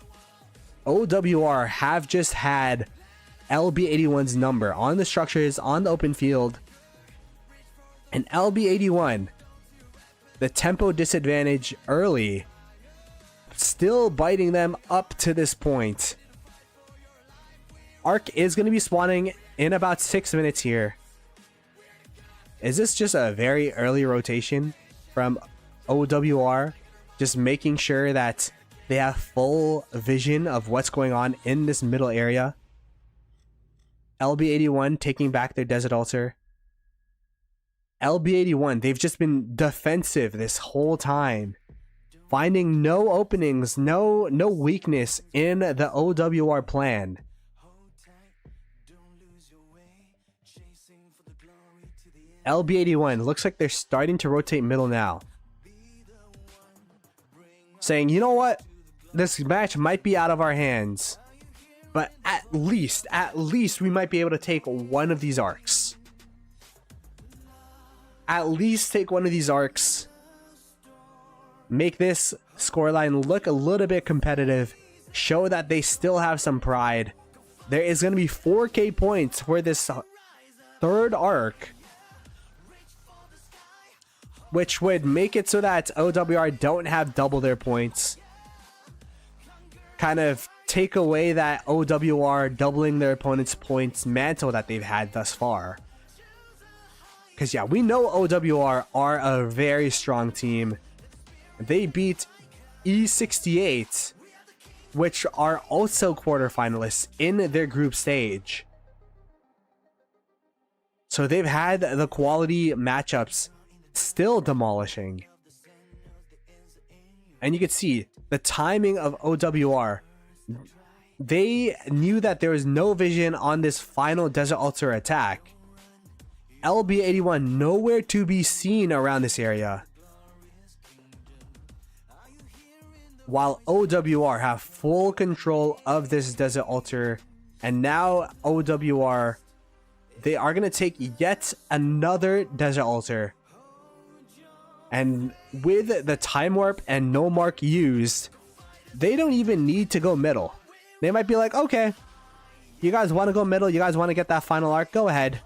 OWR have just had LB81's number on the structures, on the open field. And LB81, the tempo disadvantage early, still biting them up to this point. Arc is going to be spawning in about 6 minutes here. Is this just a very early rotation from OWR? Just making sure that they have full vision of what's going on in this middle area. LB81 taking back their Desert Altar. LB81, they've just been defensive this whole time. Finding no openings, no weakness in the OWR plan. LB81 looks like they're starting to rotate middle now. Saying, you know what? This match might be out of our hands. But at least we might be able to take one of these arcs. At least take one of these arcs. Make this scoreline look a little bit competitive. Show that they still have some pride. There is going to be 4K points for this third arc, which would make it so that OWR don't have double their points. Kind of take away that OWR doubling their opponent's points mantle that they've had thus far. Because yeah, we know OWR are a very strong team. They beat E68, which are also quarterfinalists in their group stage. So they've had the quality matchups still demolishing. And you can see the timing of OWR. They knew that there was no vision on this final Desert Altar attack. LB81 nowhere to be seen around this area. While OWR have full control of this Desert Altar. And now OWR, they are going to take yet another Desert Altar. And with the time warp and no mark used, they don't even need to go middle. They might be like, okay, you guys want to go middle, you guys want to get that final arc, go ahead.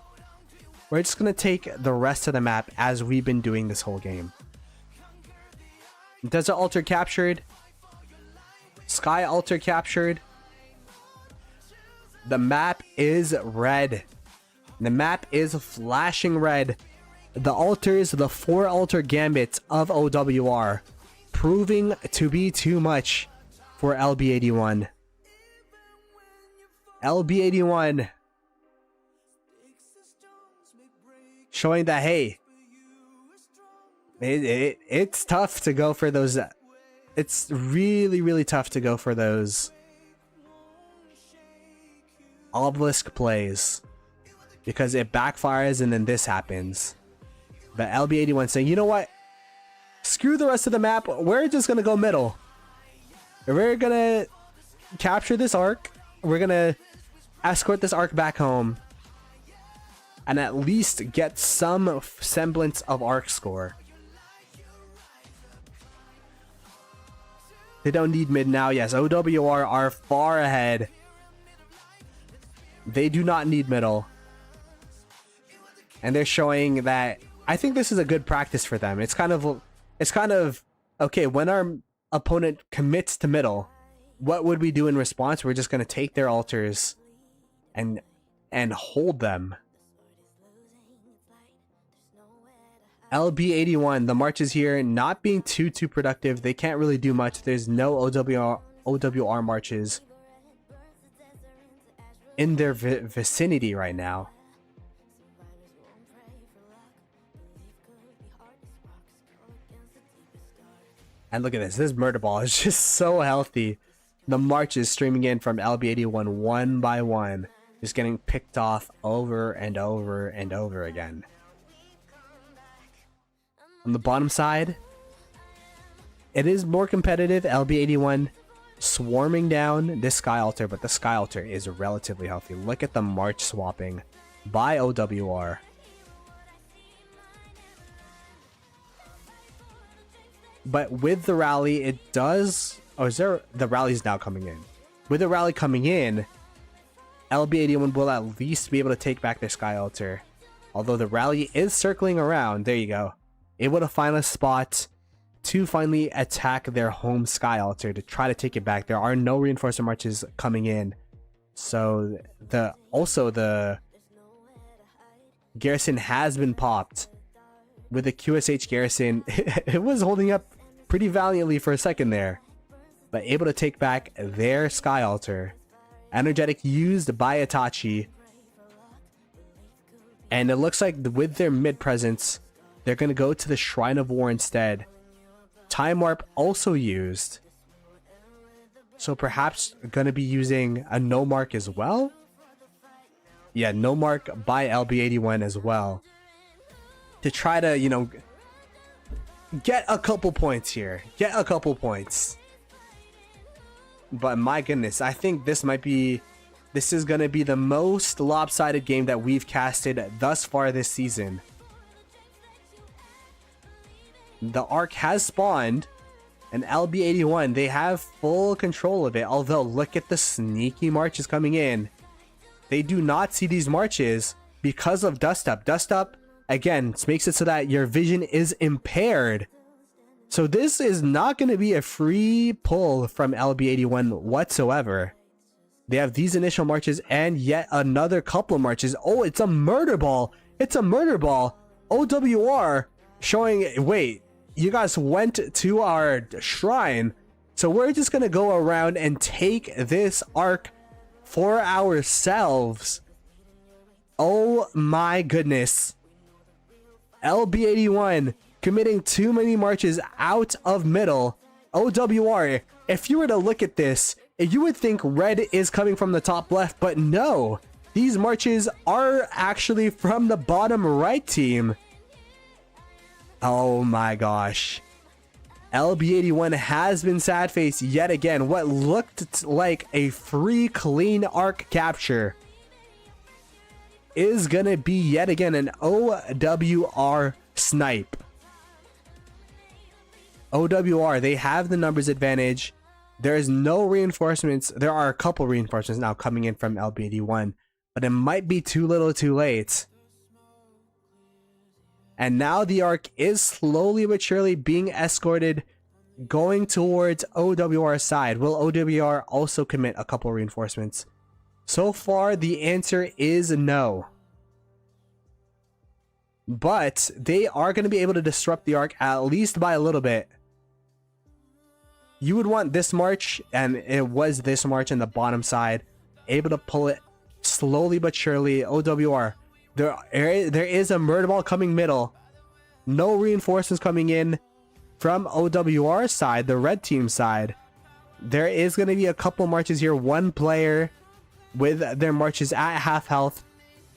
We're just going to take the rest of the map as we've been doing this whole game. Desert Altar captured. Sky Altar captured. The map is red. The map is flashing red. The altars, the 4 altar gambits of OWR, proving to be too much for LB81. LB81 showing that, hey, it's tough to go for those. It's really tough to go for those obelisk plays because it backfires and then this happens. But LB81 saying, you know what? Screw the rest of the map. We're just going to go middle. We're going to capture this arc. We're going to escort this arc back home. And at least get some semblance of arc score. They don't need mid now. Yes, OWR are far ahead. They do not need middle. And they're showing that I think this is a good practice for them. It's kind of okay, when our opponent commits to middle, what would we do in response? We're just going to take their altars and hold them. LB81, the marches here not being too productive. They can't really do much. There's no OWR marches in their vicinity right now. And look at this. This murder ball is just so healthy. The marches streaming in from LB81 one by one. Just getting picked off over and over and over again. On the bottom side, it is more competitive. LB81 swarming down this Sky Altar, but the Sky Altar is relatively healthy. Look at the march swapping by OWR. But with the rally, it does... Oh, is there... The rally's now coming in. With the rally coming in, LB81 will at least be able to take back their Sky Altar. Although the rally is circling around. There you go. Able to find a spot to finally attack their home Sky Altar to try to take it back. There are no reinforcement marches coming in. So the garrison has been popped. With the QSH garrison, it was holding up pretty valiantly for a second there. But able to take back their Sky Altar. Energetic used by Itachi. And it looks like with their mid presence, they're going to go to the Shrine of War instead. Time Warp also used. So perhaps going to be using a no mark as well? Yeah, no mark by LB81 as well. To try to, you know, get a couple points here. Get a couple points. But my goodness, I think this is going to be the most lopsided game that we've casted thus far this season. The Ark has spawned, and LB81, they have full control of it. Although, look at the sneaky marches coming in. They do not see these marches because of Dust Up. Dust Up, again, makes it so that your vision is impaired. So this is not going to be a free pull from LB81 whatsoever. They have these initial marches and yet another couple of marches. Oh, it's a murder ball. It's a murder ball. OWR showing, wait, you guys went to our shrine. So we're just going to go around and take this Ark for ourselves. Oh my goodness. LB81 committing too many marches out of middle. OWR, if you were to look at this, you would think red is coming from the top left, but no. These marches are actually from the bottom right team. Oh my gosh. LB81 has been sad faced yet again. What looked like a free clean Ark capture is gonna be yet again an OWR snipe. OWR, they have the numbers advantage. There is no reinforcements. There are a couple reinforcements now coming in from LB81, but it might be too little too late. And now the Ark is slowly but surely being escorted going towards OWR's side. Will OWR also commit a couple reinforcements? So far, the answer is no. But they are going to be able to disrupt the Ark at least by a little bit. You would want this march, and it was this march on the bottom side, able to pull it slowly but surely. OWR, there is a murder ball coming middle. No reinforcements coming in from OWR side, the red team side. There is going to be a couple marches here. One player with their marches at half health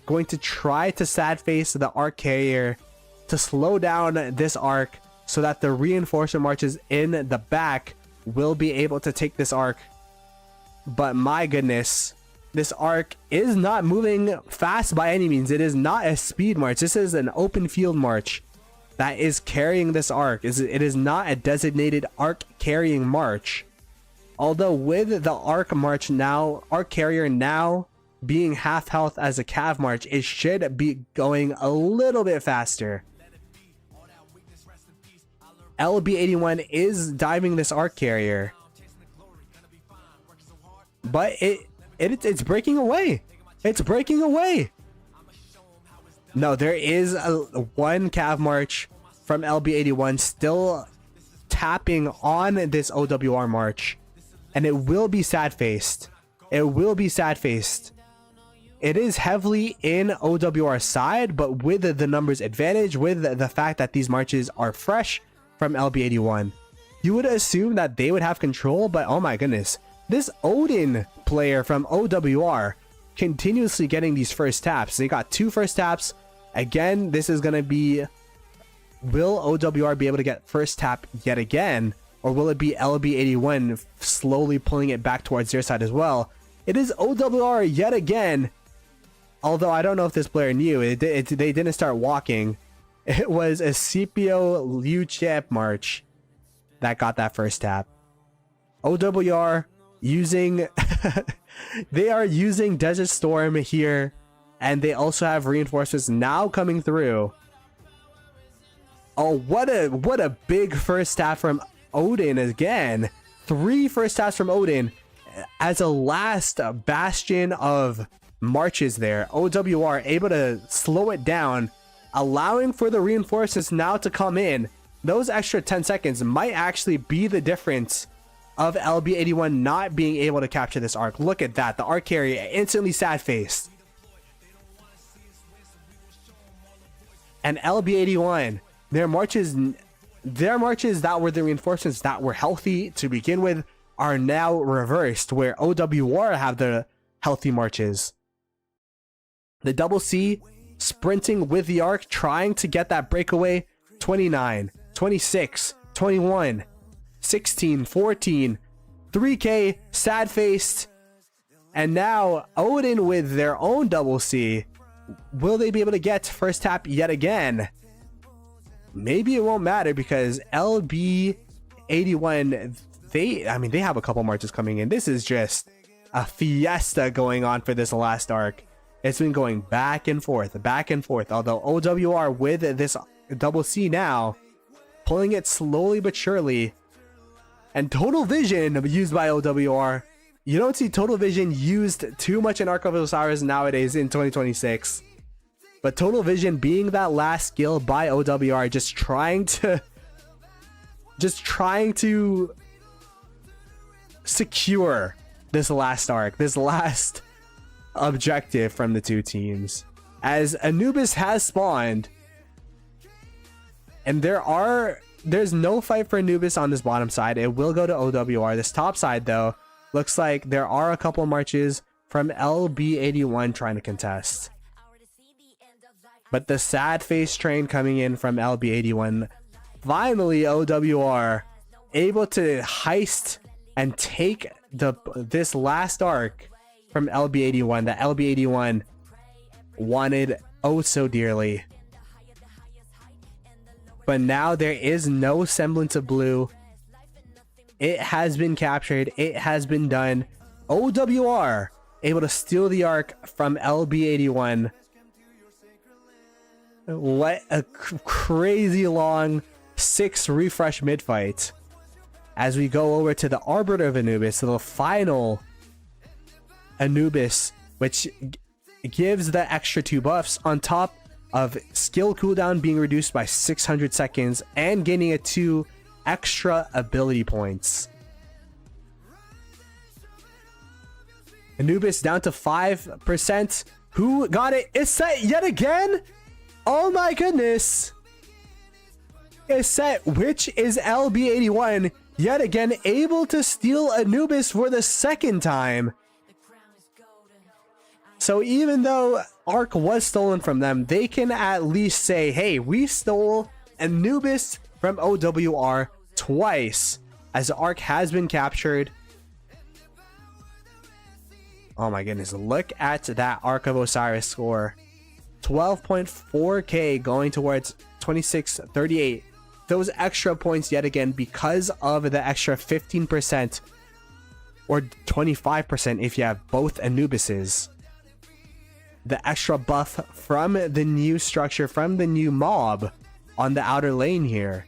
going to try to sad face the Ark carrier to slow down this Ark so that the reinforcement marches in the back will be able to take this Ark. But my goodness, this Ark is not moving fast by any means. It is not a speed march. This is an open field march that is carrying this Ark. It is not a designated Ark carrying march. Although with the Ark march now, Ark carrier now being half health as a cav march, it should be going a little bit faster. LB81 is diving this Ark carrier, but it's breaking away. It's breaking away. No, there is one cav march from LB81 still tapping on this OWR march, and it will be sad faced. It will be sad faced. It is heavily in OWR's side, but with the numbers advantage, with the fact that these marches are fresh from LB81, you would assume that they would have control, but oh my goodness, this Odin player from OWR continuously getting these first taps. They got 2 first taps. Again, this is going to be, will OWR be able to get first tap yet again, or will it be LB81 slowly pulling it back towards their side as well? It is OWR yet again although I don't know if this player knew, they didn't start walking. It was a Scipio Liu Champ March that got that first tap. OWR using they are using Desert Storm here, and they also have reinforcements now coming through. Oh, what a big first tap from Odin again. 3 first taps from Odin as a last bastion of marches there. OWR able to slow it down, allowing for the reinforcements now to come in. Those extra 10 seconds might actually be the difference of LB81 not being able to capture this arc. Look at that. The arc carrier instantly sad-faced. And LB81, their marches that were the reinforcements that were healthy to begin with are now reversed, where OWR have the healthy marches. The double C sprinting with the arc, trying to get that breakaway. 29, 26, 21, 16, 14, 3K, sad-faced. And now Odin with their own double C. Will they be able to get first tap yet again? Maybe it won't matter because LB81, they have a couple marches coming in. This is just a fiesta going on for this last arc. It's been going back and forth, although OWR with this double C now, pulling it slowly but surely. And Total Vision used by OWR. You don't see Total Vision used too much in Arc of Osiris nowadays in 2026. But Total Vision being that last skill by OWR, just trying to secure this last arc, this last objective from the two teams. As Anubis has spawned, and there's no fight for Anubis on this bottom side. It will go to OWR. This top side though, looks like there are a couple marches from LB81 trying to contest. But the sad face train coming in from LB81. Finally, OWR able to heist and take this last arc from LB81 that LB81 wanted oh so dearly. But now there is no semblance of blue. It has been captured. It has been done. OWR able to steal the arc from LB81. What a crazy long 6 refresh mid fight. As we go over to the Arbiter of Anubis, so the final Anubis, which gives the extra 2 buffs on top of skill cooldown being reduced by 600 seconds and gaining 2 extra ability points. Anubis down to 5%. Who got it? It's set yet again? Oh my goodness. It's set, which is LB81 yet again able to steal Anubis for the second time. So even though Arc was stolen from them, they can at least say, hey, we stole Anubis from OWR twice, as Arc has been captured. Oh my goodness, look at that Arc of Osiris score. 12.4k going towards 2638. Those extra points yet again because of the extra 15% or 25% if you have both Anubises. The extra buff from the new structure, from the new mob on the outer lane here.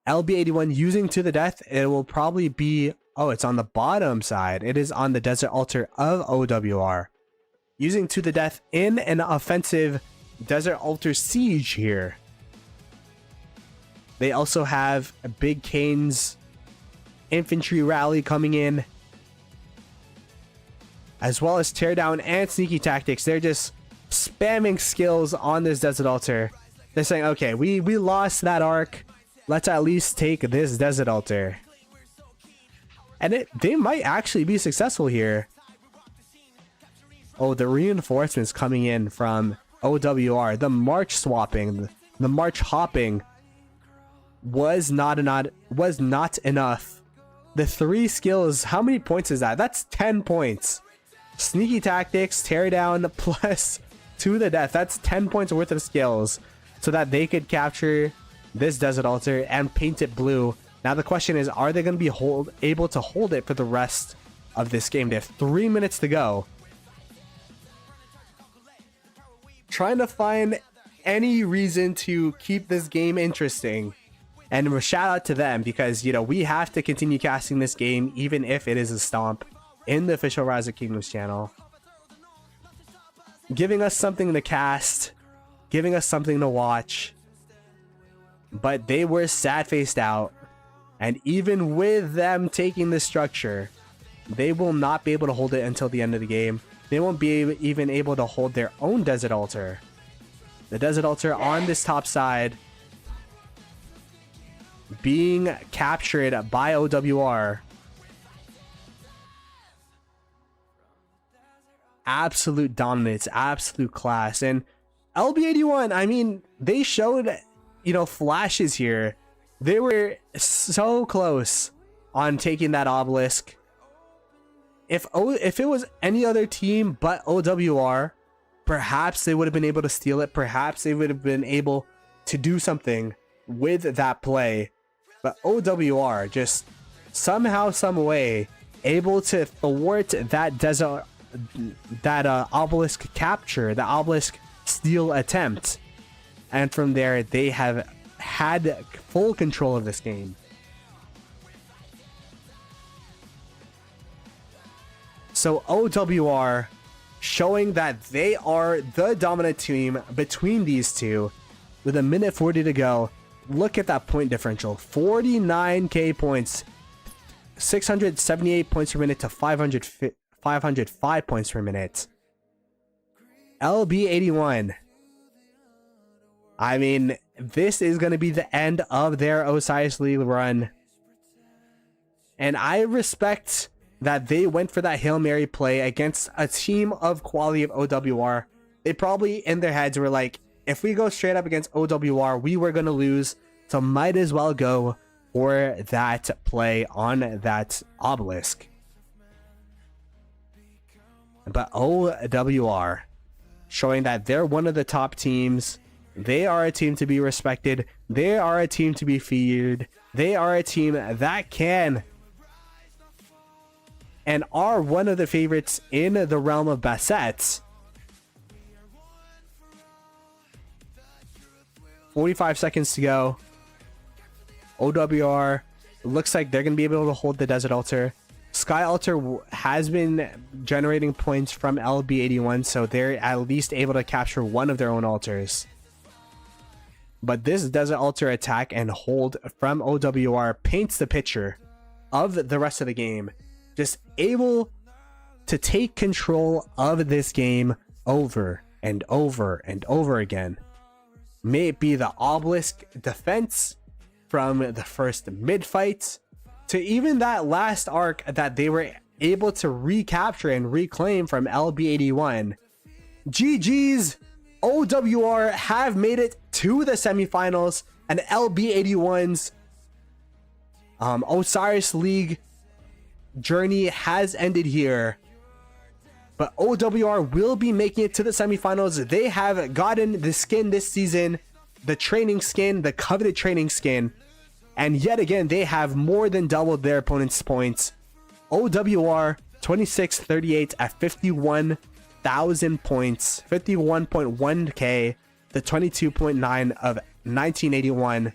LB81 using to the death. It will probably be, oh, it's on the bottom side. It is on the Desert Altar of OWR. Using to the death in an offensive Desert Altar siege here. They also have a Big Kane's infantry rally coming in, as well as teardown and sneaky tactics. They're just spamming skills on this Desert Altar. They're saying, okay, we lost that arc. Let's at least take this Desert Altar. And they might actually be successful here. Oh, the reinforcements coming in from OWR. The march swapping, the march hopping was not enough. The 3 skills, how many points is that? That's 10 points. Sneaky tactics, tear down, plus to the death. That's 10 points worth of skills so that they could capture this Desert Altar and paint it blue. Now the question is, are they going to be able to hold it for the rest of this game? They have 3 minutes to go. Trying to find any reason to keep this game interesting. And a shout out to them because, you know, we have to continue casting this game even if it is a stomp in the official Rise of Kingdoms channel. Giving us something to cast, giving us something to watch. But they were sad-faced out. And even with them taking this structure, they will not be able to hold it until the end of the game. They won't be even able to hold their own Desert Altar. The Desert Altar on this top side being captured by OWR. Absolute dominance, absolute class. And LB81, I mean, they showed, you know, flashes here. They were so close on taking that obelisk. If it was any other team but OWR, perhaps they would have been able to steal it. Perhaps they would have been able to do something with that play. But OWR just somehow, some way, able to thwart that obelisk capture, the obelisk steal attempt. And from there, they have had full control of this game. So OWR showing that they are the dominant team between these two with a minute 40 to go. Look at that point differential, 49k points, 678 points per minute to 505 points per minute. LB81, I mean, this is going to be the end of their Osiris League run. And I respect that they went for that Hail Mary play against a team of quality of OWR. They probably in their heads were like, if we go straight up against OWR, we were going to lose. So might as well go for that play on that obelisk. But OWR showing that they're one of the top teams. They are a team to be respected. They are a team to be feared. They are a team that can and are one of the favorites in the realm of Bassett. 45 seconds to go. OWR looks like they're going to be able to hold the Desert Altar. Sky Altar has been generating points from LB81, so they're at least able to capture one of their own altars. But this Desert Altar attack and hold from OWR paints the picture of the rest of the game. Just able to take control of this game over and over and over again. May it be the obelisk defense from the first mid-fight to even that last arc that they were able to recapture and reclaim from LB81. GG's, OWR have made it to the semifinals, and LB81's Osiris League journey has ended here. But OWR will be making it to the semifinals. They have gotten the skin this season, the training skin, the coveted training skin. And yet again, they have more than doubled their opponent's points. OWR 26-38 at 51,000 points, 51.1k, the 22.9 of 1981.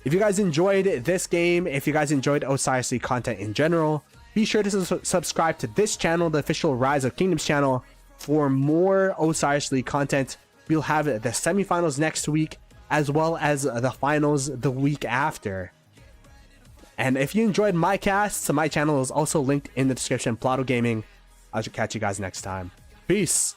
If you guys enjoyed this game, if you guys enjoyed Osiris League content in general, be sure to subscribe to this channel, the official Rise of Kingdoms channel, for more Osiris League content. We'll have the semifinals next week, as well as the finals the week after. And if you enjoyed my casts, my channel is also linked in the description, Plotto Gaming. I'll catch you guys next time. Peace.